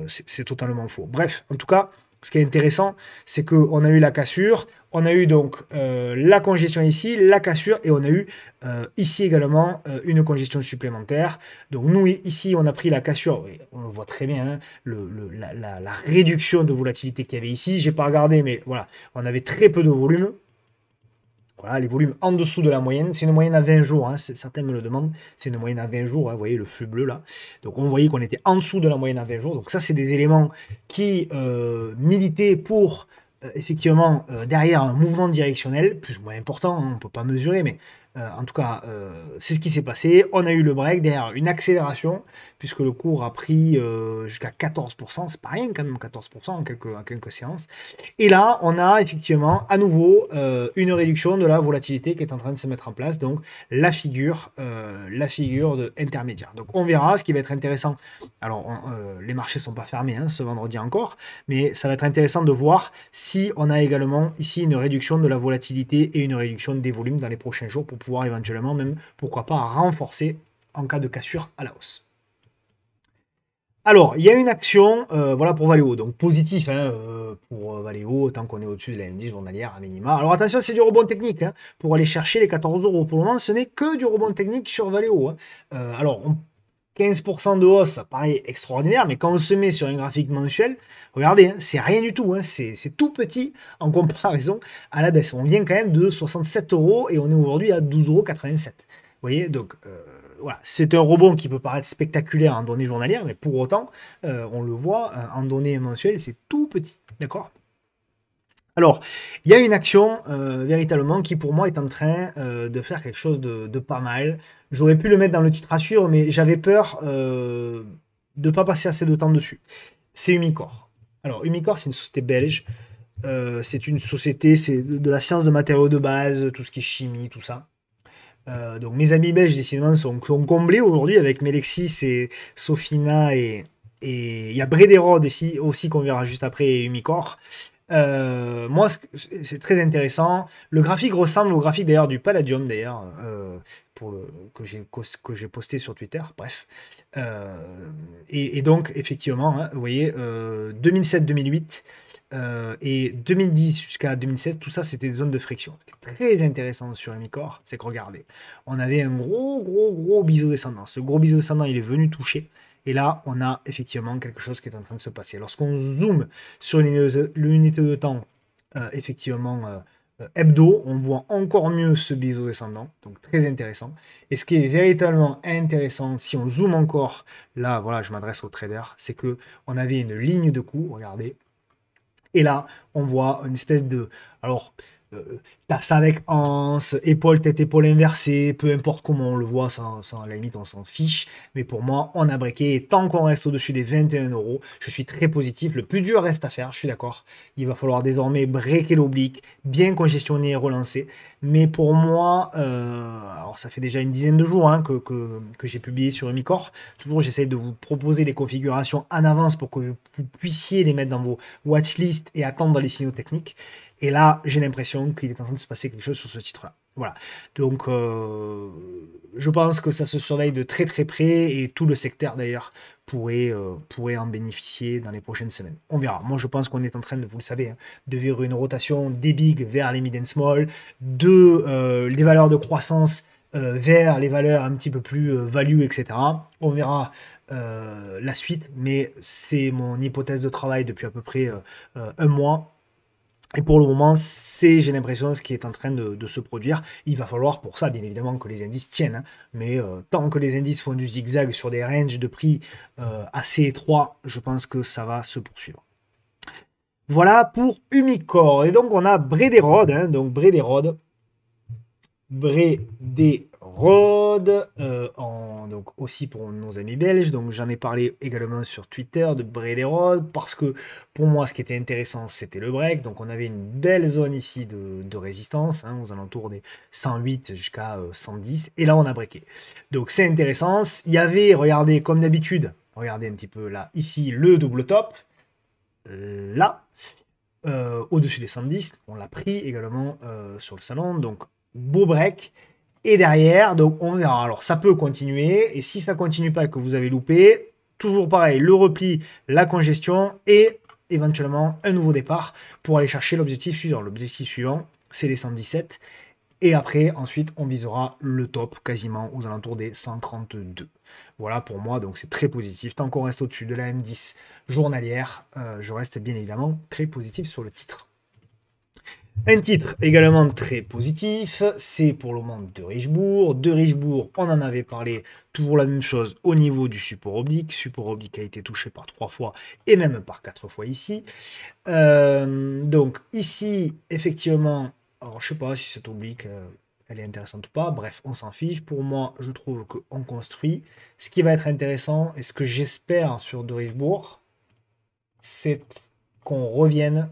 c'est totalement faux. Bref, en tout cas, ce qui est intéressant, c'est qu'on a eu la cassure, on a eu donc la congestion ici, la cassure, et on a eu ici également une congestion supplémentaire. Donc nous, ici, on a pris la cassure, on le voit très bien, hein, la réduction de volatilité qu'il y avait ici. J'ai pas regardé, mais voilà, on avait très peu de volume. Voilà, les volumes en dessous de la moyenne. C'est une moyenne à 20 jours, hein, certains me le demandent. C'est une moyenne à 20 jours, hein, vous voyez le flux bleu là. Donc on voyait qu'on était en dessous de la moyenne à 20 jours. Donc ça, c'est des éléments qui militaient pour effectivement derrière un mouvement directionnel, plus ou moins important, hein, on ne peut pas mesurer, mais en tout cas, c'est ce qui s'est passé. On a eu le break, derrière une accélération, puisque le cours a pris jusqu'à 14%. C'est pas rien quand même, 14% en quelques séances. Et là, on a effectivement à nouveau une réduction de la volatilité qui est en train de se mettre en place. Donc la figure intermédiaire. Donc on verra ce qui va être intéressant. Alors les marchés ne sont pas fermés ce vendredi encore, mais ça va être intéressant de voir si on a également ici une réduction de la volatilité et une réduction des volumes dans les prochains jours pour pouvoir éventuellement même, pourquoi pas, renforcer en cas de cassure à la hausse. Alors, il y a une action, voilà pour Valeo, donc positif pour Valeo, tant qu'on est au-dessus de la M10 journalière à minima. Alors attention, c'est du rebond technique, pour aller chercher les 14 euros. Pour le moment, ce n'est que du rebond technique sur Valeo. Alors, 15% de hausse, ça paraît extraordinaire, mais quand on se met sur un graphique mensuel, regardez, c'est rien du tout, c'est tout petit en comparaison à la baisse. On vient quand même de 67 euros et on est aujourd'hui à 12,87 euros. Vous voyez, donc voilà, c'est un rebond qui peut paraître spectaculaire en données journalières, mais pour autant, on le voit, en données mensuelles, c'est tout petit, d'accord? Alors, il y a une action véritablement qui pour moi est en train de faire quelque chose de pas mal. J'aurais pu le mettre dans le titre à suivre, mais j'avais peur de ne pas passer assez de temps dessus. C'est Umicore. Alors, Umicore, c'est une société belge. C'est une société, c'est de la science de matériaux de base, tout ce qui est chimie, tout ça. Donc mes amis belges, décidément, sont comblés aujourd'hui avec Melexis et Sofina et il y a Brederode ici aussi qu'on verra juste après et Umicore. Moi, c'est très intéressant. Le graphique ressemble au graphique d'ailleurs du Palladium d'ailleurs, que j'ai posté sur Twitter. Bref. Et donc, effectivement, vous voyez, 2007-2008 et 2010 jusqu'à 2016, tout ça, c'était des zones de friction. Ce qui est très intéressant sur Umicore, c'est que regardez, on avait un gros biseau descendant. Ce gros biseau descendant, il est venu toucher. Et là, on a effectivement quelque chose qui est en train de se passer. Lorsqu'on zoome sur l'unité de temps, effectivement, hebdo, on voit encore mieux ce biseau descendant. Donc, très intéressant. Et ce qui est véritablement intéressant, si on zoome encore, là, voilà, je m'adresse aux traders, c'est que on avait une ligne de coup, regardez. Et là, on voit une espèce de... Alors, t'as ça avec anse, épaule, tête, épaule inversée, peu importe comment on le voit, ça, à la limite on s'en fiche, mais pour moi on a breaké, et tant qu'on reste au-dessus des 21 euros, je suis très positif, le plus dur reste à faire, je suis d'accord, il va falloir désormais breaker l'oblique, bien congestionner et relancer, mais pour moi, alors ça fait déjà une dizaine de jours que j'ai publié sur Umicore, toujours j'essaie de vous proposer les configurations en avance pour que vous puissiez les mettre dans vos watchlists et attendre dans les signaux techniques. Et là, j'ai l'impression qu'il est en train de se passer quelque chose sur ce titre-là. Voilà. Donc, je pense que ça se surveille de très très près et tout le secteur d'ailleurs pourrait en bénéficier dans les prochaines semaines. On verra. Moi, je pense qu'on est en train de, vous le savez, de vivre une rotation des big vers les mid and small, des valeurs de croissance vers les valeurs un petit peu plus value, etc. On verra la suite, mais c'est mon hypothèse de travail depuis à peu près un mois. Et pour le moment, c'est, j'ai l'impression, ce qui est en train de se produire. Il va falloir pour ça, bien évidemment, que les indices tiennent. Mais tant que les indices font du zigzag sur des ranges de prix assez étroits, je pense que ça va se poursuivre. Voilà pour Umicore. Et donc, on a Brederode. Donc, Brederode. Rode, donc aussi pour nos amis belges. Donc j'en ai parlé également sur Twitter de Bread et Rode parce que pour moi ce qui était intéressant c'était le break. Donc on avait une belle zone ici de résistance, hein, aux alentours des 108 jusqu'à 110 et là on a breaké. Donc c'est intéressant. Il y avait, regardez comme d'habitude, regardez un petit peu là, ici le double top, là, au-dessus des 110. On l'a pris également sur le salon. Donc beau break. Et derrière, donc on verra. Alors ça peut continuer. Et si ça continue pas et que vous avez loupé, toujours pareil, le repli, la congestion et éventuellement un nouveau départ pour aller chercher l'objectif suivant. L'objectif suivant, c'est les 117. Et après, ensuite, on visera le top quasiment aux alentours des 132. Voilà pour moi, donc c'est très positif. Tant qu'on reste au-dessus de la M10 journalière, je reste bien évidemment très positif sur le titre. Un titre également très positif, c'est pour le moment de Richebourg. De Richebourg, on en avait parlé, toujours la même chose au niveau du support oblique. Support oblique a été touché par 3 fois et même par 4 fois ici. Donc ici, effectivement, alors je sais pas si cette oblique, elle est intéressante ou pas. Bref, on s'en fiche. Pour moi, je trouve qu'on construit. Ce qui va être intéressant et ce que j'espère sur De Richebourg, c'est qu'on revienne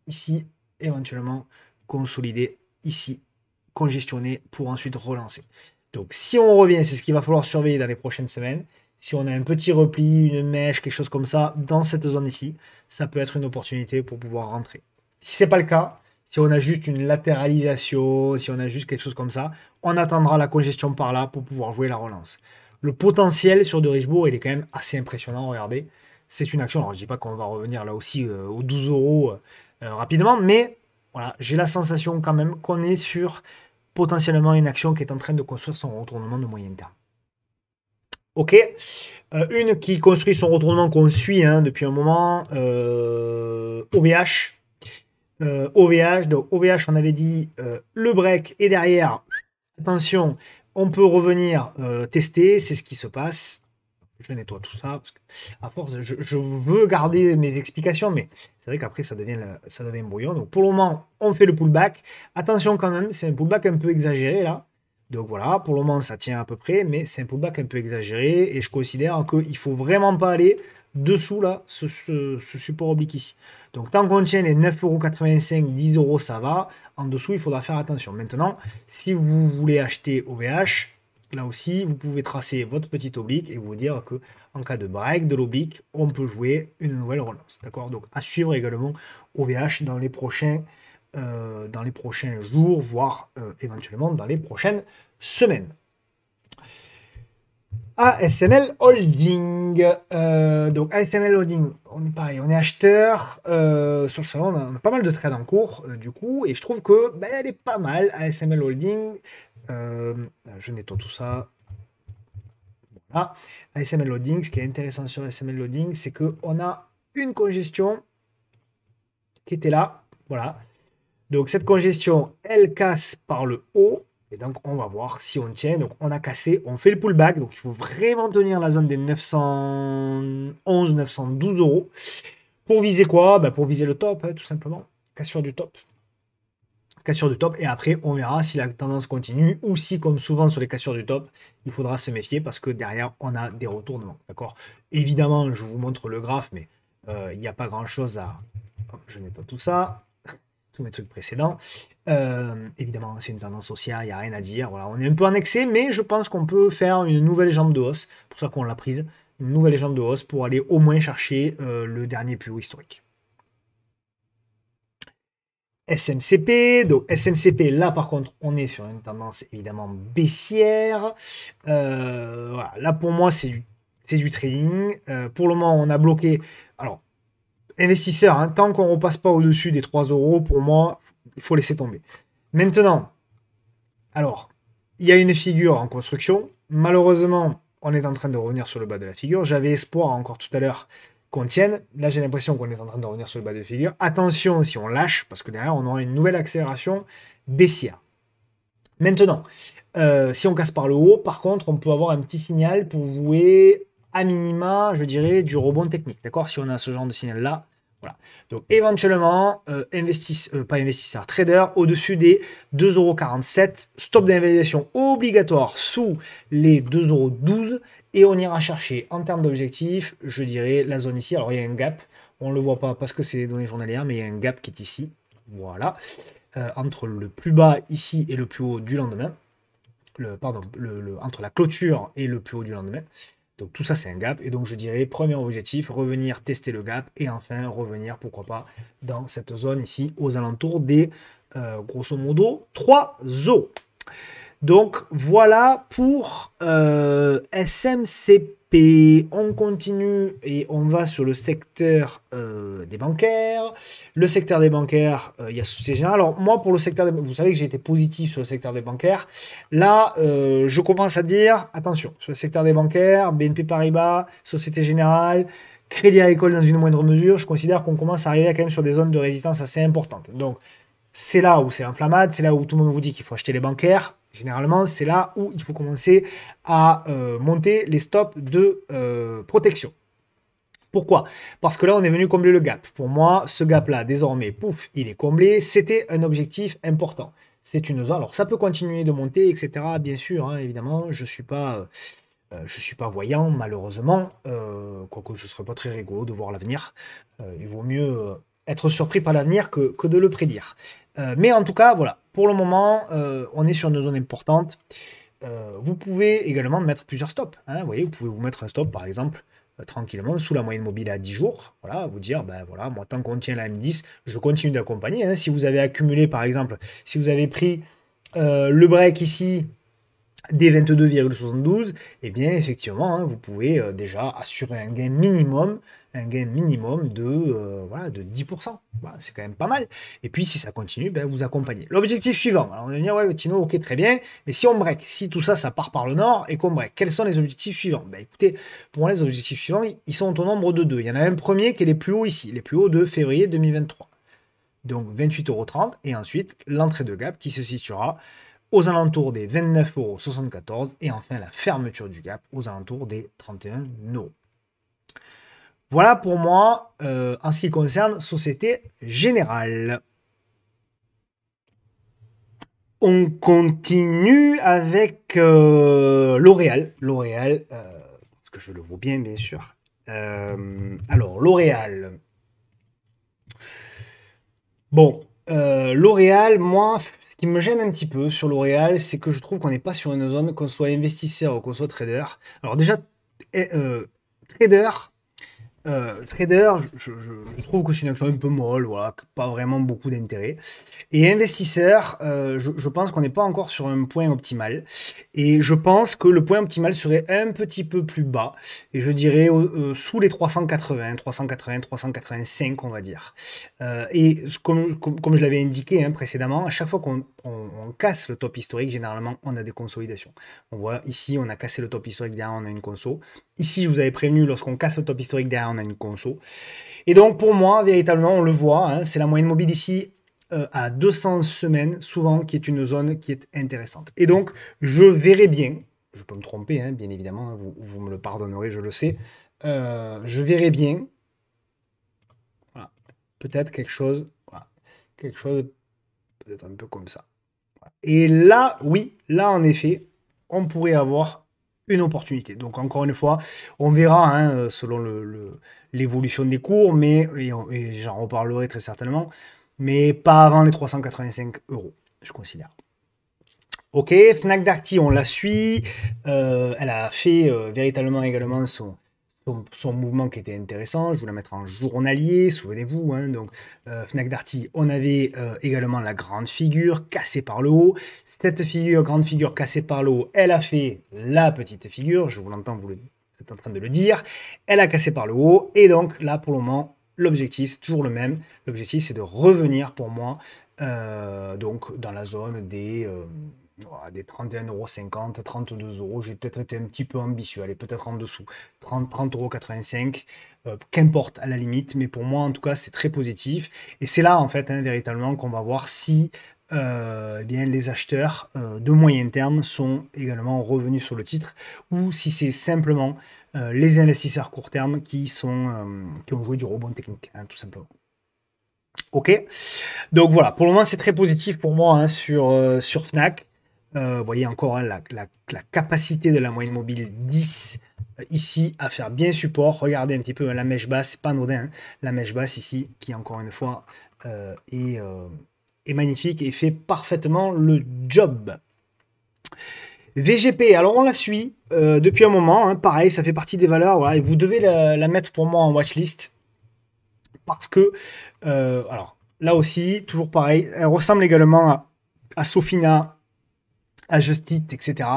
ici éventuellement consolider ici, congestionner pour ensuite relancer. Donc si on revient, c'est ce qu'il va falloir surveiller dans les prochaines semaines. Si on a un petit repli, une mèche, quelque chose comme ça, dans cette zone ici, ça peut être une opportunité pour pouvoir rentrer. Si ce n'est pas le cas, si on a juste une latéralisation, si on a juste quelque chose comme ça, on attendra la congestion par là pour pouvoir jouer la relance. Le potentiel sur De Richebourg, il est quand même assez impressionnant, regardez. C'est une action, alors je ne dis pas qu'on va revenir là aussi aux 12 euros rapidement, mais voilà, j'ai la sensation quand même qu'on est sur potentiellement une action qui est en train de construire son retournement de moyen terme. Ok, une qui construit son retournement qu'on suit hein, depuis un moment, OVH. OVH, donc OVH, on avait dit le break et derrière, attention, on peut revenir tester, c'est ce qui se passe. Je nettoie tout ça, parce que à force, je veux garder mes explications, mais c'est vrai qu'après, ça devient brouillon. Donc pour le moment, on fait le pullback. Attention quand même, c'est un pullback un peu exagéré là. Donc voilà, pour le moment, ça tient à peu près, mais c'est un pullback un peu exagéré. Et je considère qu'il ne faut vraiment pas aller dessous là, ce support oblique ici. Donc tant qu'on tient les 9,85€, 10 euros, ça va. En dessous, il faudra faire attention. Maintenant, si vous voulez acheter OVH, là aussi, vous pouvez tracer votre petit oblique et vous dire que en cas de break de l'oblique, on peut jouer une nouvelle relance. D'accord. Donc à suivre également OVH dans les prochains jours, voire éventuellement dans les prochaines semaines. ASML Holding. Donc ASML Holding, on est pareil, on est acheteur. Sur le salon, on a pas mal de trades en cours du coup, et je trouve que elle est pas mal, ASML Holding. Je nettoie tout ça. Voilà. ASML Loading, ce qui est intéressant sur ASML Loading, c'est qu'on a une congestion qui était là. Voilà. Donc cette congestion, elle casse par le haut. Et donc on va voir si on tient. Donc on a cassé, on fait le pullback. Donc il faut vraiment tenir la zone des 911, 912 euros. Pour viser quoi? Pour viser le top, hein, tout simplement. Cassure du top. Cassure du top et après on verra si la tendance continue ou si comme souvent sur les cassures du top il faudra se méfier parce que derrière on a des retournements, d'accord. Évidemment je vous montre le graphe mais il n'y a pas grand chose à... Hop, je nettoie tout ça, tous mes trucs précédents. Évidemment c'est une tendance haussière, il n'y a rien à dire, voilà, on est un peu en excès mais je pense qu'on peut faire une nouvelle jambe de hausse, pour ça qu'on l'a prise, une nouvelle jambe de hausse pour aller au moins chercher le dernier plus haut historique. SMCP, donc SMCP, là par contre, on est sur une tendance évidemment baissière. Voilà. Là pour moi, c'est du trading. Pour le moment, on a bloqué. Alors, investisseurs, hein, tant qu'on ne repasse pas au-dessus des 3 euros, pour moi, il faut laisser tomber. Maintenant, alors, il y a une figure en construction. Malheureusement, on est en train de revenir sur le bas de la figure. J'avais espoir encore tout à l'heure qu'on tienne. Là, j'ai l'impression qu'on est en train de revenir sur le bas de figure. Attention si on lâche, parce que derrière, on aura une nouvelle accélération baissière. Maintenant, si on casse par le haut, par contre, on peut avoir un petit signal pour jouer à minima, je dirais, du rebond technique. D'accord. Si on a ce genre de signal-là, Voilà. Donc éventuellement, pas investisseur, trader au-dessus des 2,47 €. Stop d'invalidation obligatoire sous les 2,12 € et on ira chercher en termes d'objectifs, je dirais la zone ici. Alors il y a un gap, on ne le voit pas parce que c'est les données journalières, mais il y a un gap qui est ici. Voilà. Entre le plus bas ici et le plus haut du lendemain. Entre la clôture et le plus haut du lendemain. Donc tout ça, c'est un gap. Et donc je dirais, premier objectif, revenir tester le gap. Et enfin, revenir, pourquoi pas, dans cette zone ici, aux alentours des, grosso modo, 3 €. Donc voilà pour SMCP. On continue et on va sur le secteur des bancaires. Le secteur des bancaires, il y a Société Générale. Alors moi, pour le secteur des, vous savez que j'ai été positif sur le secteur des bancaires. Là, je commence à dire, attention, sur le secteur des bancaires, BNP Paribas, Société Générale, Crédit Agricole dans une moindre mesure, je considère qu'on commence à arriver quand même sur des zones de résistance assez importantes. Donc c'est là où c'est inflammable, c'est là où tout le monde vous dit qu'il faut acheter les bancaires. Généralement, c'est là où il faut commencer à monter les stops de protection. Pourquoi? Parce que là, on est venu combler le gap. Pour moi, ce gap-là, désormais, pouf, il est comblé. C'était un objectif important. C'est une zone. Alors, ça peut continuer de monter, etc. Bien sûr, hein, évidemment, je suis pas voyant, malheureusement. Quoique ce serait pas très rigolo de voir l'avenir. Il vaut mieux être surpris par l'avenir que de le prédire. Mais en tout cas, voilà. Pour le moment, on est sur une zone importante. Vous pouvez également mettre plusieurs stops. Hein, vous voyez, vous pouvez vous mettre un stop, par exemple, tranquillement, sous la moyenne mobile à 10 jours. Voilà, vous dire, ben voilà, moi, tant qu'on tient la M10, je continue d'accompagner. Hein. Si vous avez accumulé, par exemple, si vous avez pris le break ici, des 22,72, eh bien, effectivement, hein, vous pouvez déjà assurer un gain minimum de, voilà, de 10%. Voilà, c'est quand même pas mal. Et puis, si ça continue, ben, vous accompagnez. L'objectif suivant, alors on va dire, ouais, Tino, ok, très bien, mais si on break, si tout ça, ça part par le nord et qu'on break, quels sont les objectifs suivants? Ben, écoutez, pour moi, les objectifs suivants, ils sont au nombre de deux. Il y en a un premier qui est les plus hauts ici, les plus hauts de février 2023. Donc 28,30 € et ensuite l'entrée de gap qui se situera aux alentours des 29,74 € et enfin la fermeture du gap aux alentours des 31 €. Voilà pour moi en ce qui concerne Société Générale. On continue avec L'Oréal. L'Oréal, parce que je le vois bien sûr. Alors L'Oréal. Bon, L'Oréal, moi, ce qui me gêne un petit peu sur L'Oréal, c'est que je trouve qu'on n'est pas sur une zone, qu'on soit investisseur ou qu'on soit trader. Alors déjà, trader, je trouve que c'est une action un peu molle, voilà, pas vraiment beaucoup d'intérêt. Et investisseur, je pense qu'on n'est pas encore sur un point optimal. Et je pense que le point optimal serait un petit peu plus bas. Et je dirais sous les 380, 380, 385, on va dire. Et comme je l'avais indiqué hein, précédemment, à chaque fois qu'on casse le top historique, généralement, on a des consolidations. On voit ici, on a cassé le top historique, derrière, on a une conso. Ici, je vous avais prévenu, lorsqu'on casse le top historique, derrière, on a une conso. Et donc, pour moi, véritablement, on le voit, hein, c'est la moyenne mobile ici à 200 semaines, souvent, qui est une zone qui est intéressante. Et donc, je verrai bien, je peux me tromper, hein, bien évidemment, hein, vous me le pardonnerez, je le sais, je verrai bien, voilà, peut-être quelque chose, voilà, quelque chose peut-être un peu comme ça. Voilà. Et là, oui, là, en effet, on pourrait avoir une opportunité. Donc, encore une fois, on verra hein, selon l'évolution des cours, mais et j'en reparlerai très certainement, mais pas avant les 385 €, je considère. Ok, Fnac Darty, on la suit. Elle a fait véritablement également son mouvement qui était intéressant. Je vais la mettre en journalier, souvenez-vous. Hein, donc, Fnac Darty, on avait également la grande figure cassée par le haut. Cette figure, grande figure cassée par le haut, elle a fait la petite figure. Je vous l'entends, vous êtes en train de le dire. Elle a cassé par le haut. Et donc, là, pour le moment, l'objectif, c'est toujours le même. L'objectif, c'est de revenir pour moi donc dans la zone des 31,50 €, 32 €. J'ai peut-être été un petit peu ambitieux, allez, peut-être en dessous. 30,85 €, qu'importe à la limite, mais pour moi, en tout cas, c'est très positif. Et c'est là, en fait, hein, véritablement, qu'on va voir si eh bien, les acheteurs de moyen terme sont également revenus sur le titre ou si c'est simplement les investisseurs court terme qui ont joué du rebond technique, hein, tout simplement. Ok, donc voilà, pour le moment c'est très positif pour moi, hein, sur Fnac. Vous voyez encore, hein, la capacité de la moyenne mobile 10 ici à faire bien support. Regardez un petit peu, hein, la mèche basse, c'est pas anodin, hein, la mèche basse ici qui encore une fois est magnifique et fait parfaitement le job. VGP, alors on la suit depuis un moment, hein, pareil, ça fait partie des valeurs, voilà, et vous devez la mettre pour moi en watchlist parce que, alors là aussi, toujours pareil, elle ressemble également à Sofina, à Justit, etc.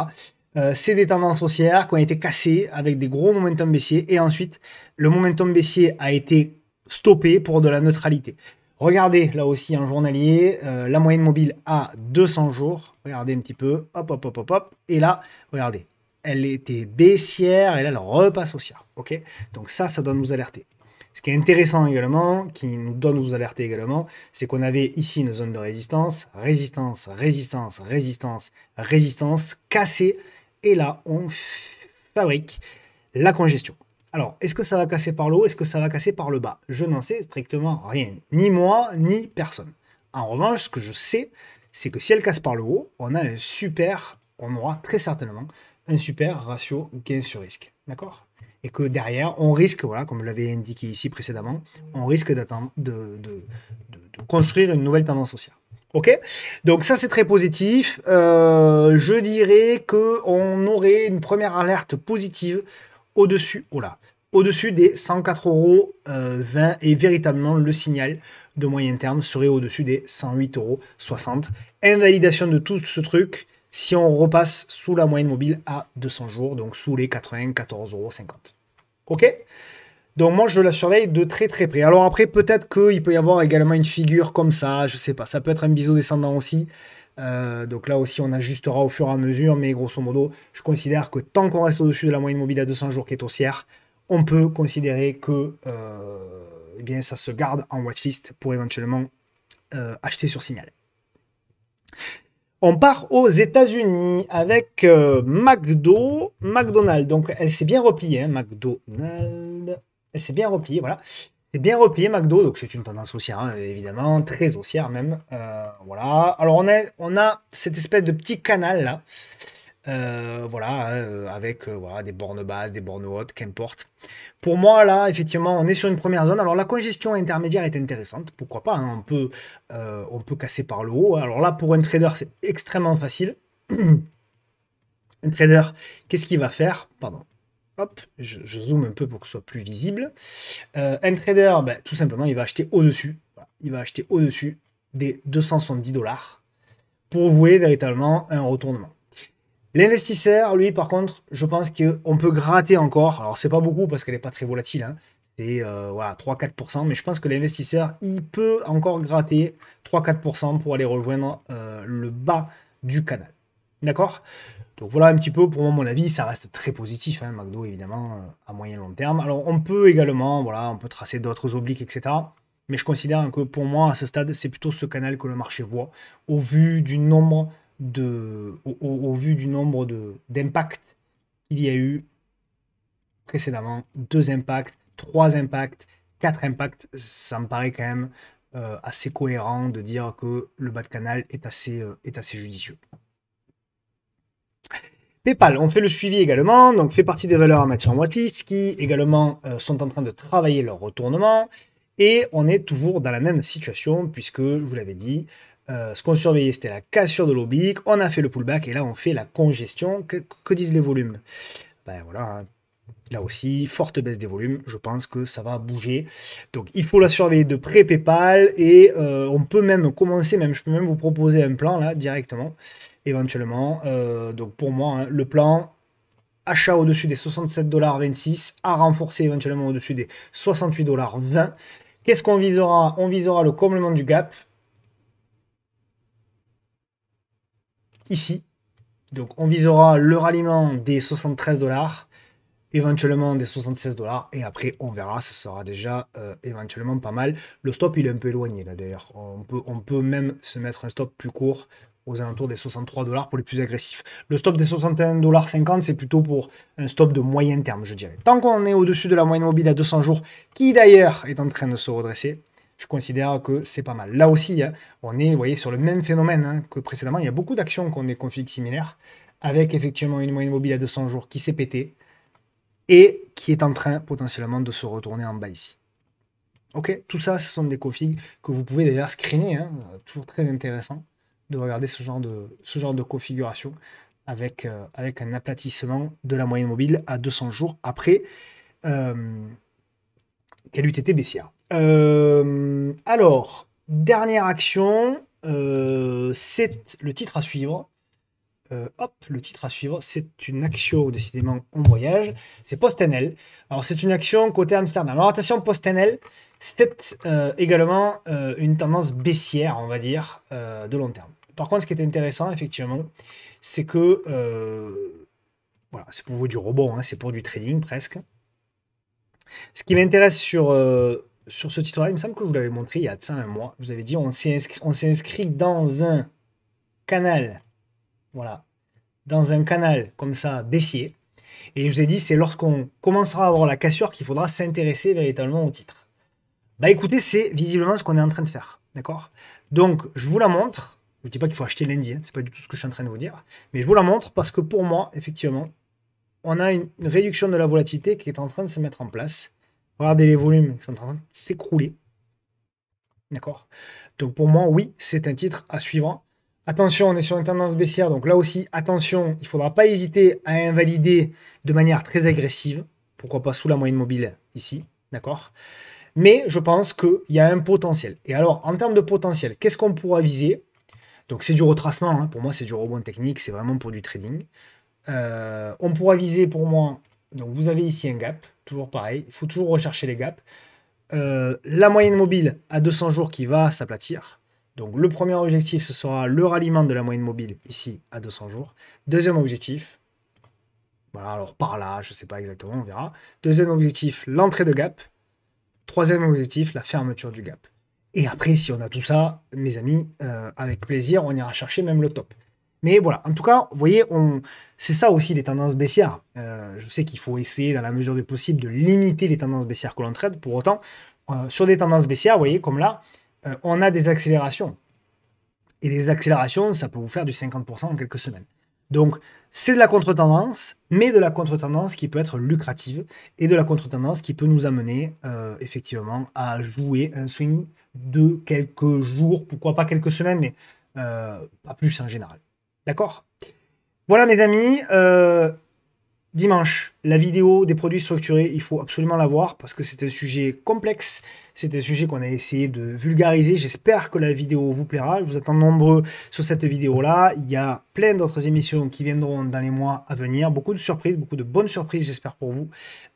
C'est des tendances haussières qui ont été cassées avec des gros momentum baissiers et ensuite le momentum baissier a été stoppé pour de la neutralité. Regardez là aussi en journalier, la moyenne mobile à 200 jours. Regardez un petit peu, hop, hop, hop, hop, hop. Et là, regardez, elle était baissière et là, elle repasse haussière. Ok, donc ça doit nous alerter. Ce qui est intéressant également, qui nous doit nous alerter également, c'est qu'on avait ici une zone de résistance, résistance, résistance, résistance, résistance, cassée. Et là, on fabrique la congestion. Alors, est-ce que ça va casser par le haut? Est-ce que ça va casser par le bas? Je n'en sais strictement rien. Ni moi, ni personne. En revanche, ce que je sais, c'est que si elle casse par le haut, on aura très certainement un super ratio gain sur risque. D'accord? Et que derrière, on risque, voilà, comme je l'avais indiqué ici précédemment, on risque de construire une nouvelle tendance haussière. Ok, donc ça c'est très positif. Je dirais qu'on aurait une première alerte positive au-dessus, au-dessus des 104,20 € et véritablement le signal de moyen terme serait au-dessus des 108,60 €. Invalidation de tout ce truc si on repasse sous la moyenne mobile à 200 jours, donc sous les 94,50 €. Ok? Donc moi je la surveille de très très près. Alors après peut-être qu'il peut y avoir également une figure comme ça, je sais pas, ça peut être un biseau descendant aussi. Donc là aussi on ajustera au fur et à mesure, mais grosso modo je considère que tant qu'on reste au-dessus de la moyenne mobile à 200 jours qui est haussière, on peut considérer que eh bien, ça se garde en watchlist pour éventuellement acheter sur signal. On part aux États-Unis avec McDonald's. Donc elle s'est bien repliée, hein, McDonald's. Elle s'est bien repliée, voilà. C'est bien replié McDo, donc c'est une tendance haussière, hein, évidemment, très haussière même. Voilà. Alors on a cette espèce de petit canal là. Voilà, avec voilà, des bornes basses, des bornes hautes, qu'importe. Pour moi, là, effectivement, on est sur une première zone. Alors, la congestion intermédiaire est intéressante. Pourquoi pas, hein, on peut casser par le haut. Alors là, pour un trader, c'est extrêmement facile. Un trader, qu'est-ce qu'il va faire? Pardon. Hop, je zoome un peu pour que ce soit plus visible. Un trader, ben, tout simplement, il va acheter au-dessus. Voilà, il va acheter au-dessus des 270 $ pour vouer véritablement un retournement. L'investisseur, lui, par contre, je pense qu'on peut gratter encore. Alors, c'est pas beaucoup parce qu'elle n'est pas très volatile, hein. C'est voilà, 3-4%. Mais je pense que l'investisseur, il peut encore gratter 3-4% pour aller rejoindre le bas du canal. D'accord? Donc voilà un petit peu, pour moi, mon avis, ça reste très positif, hein, McDo, évidemment, à moyen long terme. Alors, on peut également, voilà, on peut tracer d'autres obliques, etc. Mais je considère que pour moi, à ce stade, c'est plutôt ce canal que le marché voit, au vu du nombre au vu du nombre d'impacts qu'il y a eu précédemment, 2 impacts, 3 impacts, 4 impacts, ça me paraît quand même assez cohérent de dire que le bas de canal est assez judicieux. PayPal, on fait le suivi également, donc fait partie des valeurs à mettre en watchlist qui également sont en train de travailler leur retournement et on est toujours dans la même situation puisque, je vous l'avais dit, ce qu'on surveillait, c'était la cassure de l'oblique. On a fait le pullback et là, on fait la congestion. Que disent les volumes? Ben voilà, hein. Là aussi, forte baisse des volumes. Je pense que ça va bouger. Donc, il faut la surveiller de près PayPal et on peut même commencer, je peux même vous proposer un plan là directement, éventuellement. Donc, pour moi, hein, le plan achat au-dessus des 67,26 $ à renforcer éventuellement au-dessus des 68,20 $. Qu'est-ce qu'on visera? On visera le comblement du gap. Ici. Donc on visera le ralliement des 73 $, éventuellement des 76 $, et après on verra, ça sera déjà éventuellement pas mal. Le stop il est un peu éloigné là d'ailleurs, on peut même se mettre un stop plus court aux alentours des 63 $ pour les plus agressifs. Le stop des 61,50 $, c'est plutôt pour un stop de moyen terme, je dirais. Tant qu'on est au-dessus de la moyenne mobile à 200 jours, qui d'ailleurs est en train de se redresser, je considère que c'est pas mal. Là aussi, hein, on est, vous voyez, sur le même phénomène hein, que précédemment. Il y a beaucoup d'actions qui ont des conflits similaires, avec effectivement une moyenne mobile à 200 jours qui s'est pétée et qui est en train potentiellement de se retourner en bas ici. Ok, tout ça, ce sont des configs que vous pouvez d'ailleurs screener, hein, toujours très intéressant de regarder ce genre de configuration avec, avec un aplatissement de la moyenne mobile à 200 jours après qu'elle eût été baissière. Alors, dernière action, c'est le titre à suivre. Le titre à suivre, c'est une action décidément en voyage, c'est PostNL. Alors c'est une action côté Amsterdam. Alors attention, PostNL, c'est également une tendance baissière, on va dire, de long terme. Par contre, ce qui est intéressant, effectivement, c'est que, voilà, c'est pour vous du rebond, hein, c'est pour du trading presque. Ce qui m'intéresse sur ce titre-là, il me semble que je vous l'avais montré il y a de ça un mois. Je vous avais dit, on s'est inscrit dans un canal, voilà, dans un canal comme ça, baissier. Et je vous ai dit, c'est lorsqu'on commencera à avoir la cassure qu'il faudra s'intéresser véritablement au titre. Bah écoutez, c'est visiblement ce qu'on est en train de faire, d'accord? Donc, je vous la montre. Je ne dis pas qu'il faut acheter lundi, hein, c'est pas du tout ce que je suis en train de vous dire. Mais je vous la montre parce que pour moi, effectivement, on a une réduction de la volatilité qui est en train de se mettre en place. Regardez les volumes qui sont en train de s'écrouler. D'accord? Donc pour moi, oui, c'est un titre à suivre. Attention, on est sur une tendance baissière, donc là aussi, attention, il ne faudra pas hésiter à invalider de manière très agressive. Pourquoi pas sous la moyenne mobile ici, d'accord? Mais je pense qu'il y a un potentiel. Et alors, en termes de potentiel, qu'est-ce qu'on pourra viser? Donc c'est du retracement, hein. Pour moi c'est du rebond technique, c'est vraiment pour du trading. On pourra viser pour moi, donc vous avez ici un gap, toujours pareil, il faut toujours rechercher les gaps. La moyenne mobile à 200 jours qui va s'aplatir. Donc le premier objectif, ce sera le ralliement de la moyenne mobile ici à 200 jours. Deuxième objectif, voilà, alors par là, je ne sais pas exactement, on verra. Deuxième objectif, l'entrée de gap. Troisième objectif, la fermeture du gap. Et après, si on a tout ça, mes amis, avec plaisir, on ira chercher même le top. Mais voilà, en tout cas, vous voyez, c'est ça aussi les tendances baissières. Je sais qu'il faut essayer, dans la mesure du possible, de limiter les tendances baissières que l'on traite. Pour autant, sur des tendances baissières, vous voyez, comme là, on a des accélérations. Et les accélérations, ça peut vous faire du 50% en quelques semaines. Donc, c'est de la contre-tendance, mais de la contre-tendance qui peut être lucrative et de la contre-tendance qui peut nous amener effectivement à jouer un swing de quelques jours, pourquoi pas quelques semaines, mais pas plus en général. D'accord? Voilà mes amis, dimanche, la vidéo des produits structurés, il faut absolument la voir parce que c'est un sujet complexe, c'est un sujet qu'on a essayé de vulgariser. J'espère que la vidéo vous plaira. Je vous attends nombreux sur cette vidéo-là. Il y a plein d'autres émissions qui viendront dans les mois à venir. Beaucoup de surprises, beaucoup de bonnes surprises, j'espère pour vous.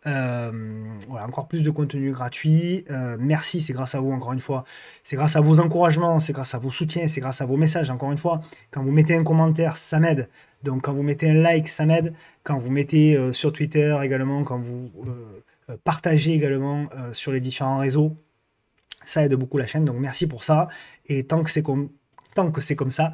Voilà, encore plus de contenu gratuit. Merci, c'est grâce à vous, encore une fois. C'est grâce à vos encouragements, c'est grâce à vos soutiens, c'est grâce à vos messages. Encore une fois, quand vous mettez un commentaire, ça m'aide. Donc quand vous mettez un like, ça m'aide. Quand vous mettez sur Twitter également, quand vous partagez également sur les différents réseaux, ça aide beaucoup la chaîne, donc merci pour ça. Et tant que c'est comme ça,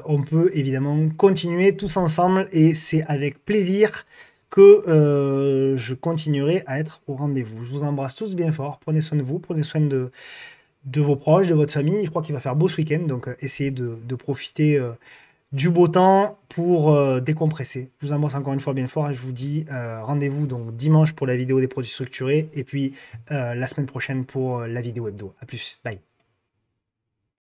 on peut évidemment continuer tous ensemble et c'est avec plaisir que je continuerai à être au rendez-vous. Je vous embrasse tous bien fort, prenez soin de vous, prenez soin de vos proches, de votre famille. Je crois qu'il va faire beau ce week-end, donc essayez de profiter du beau temps pour décompresser. Je vous embrasse encore une fois bien fort et je vous dis rendez-vous donc dimanche pour la vidéo des produits structurés et puis la semaine prochaine pour la vidéo hebdo. A plus, bye.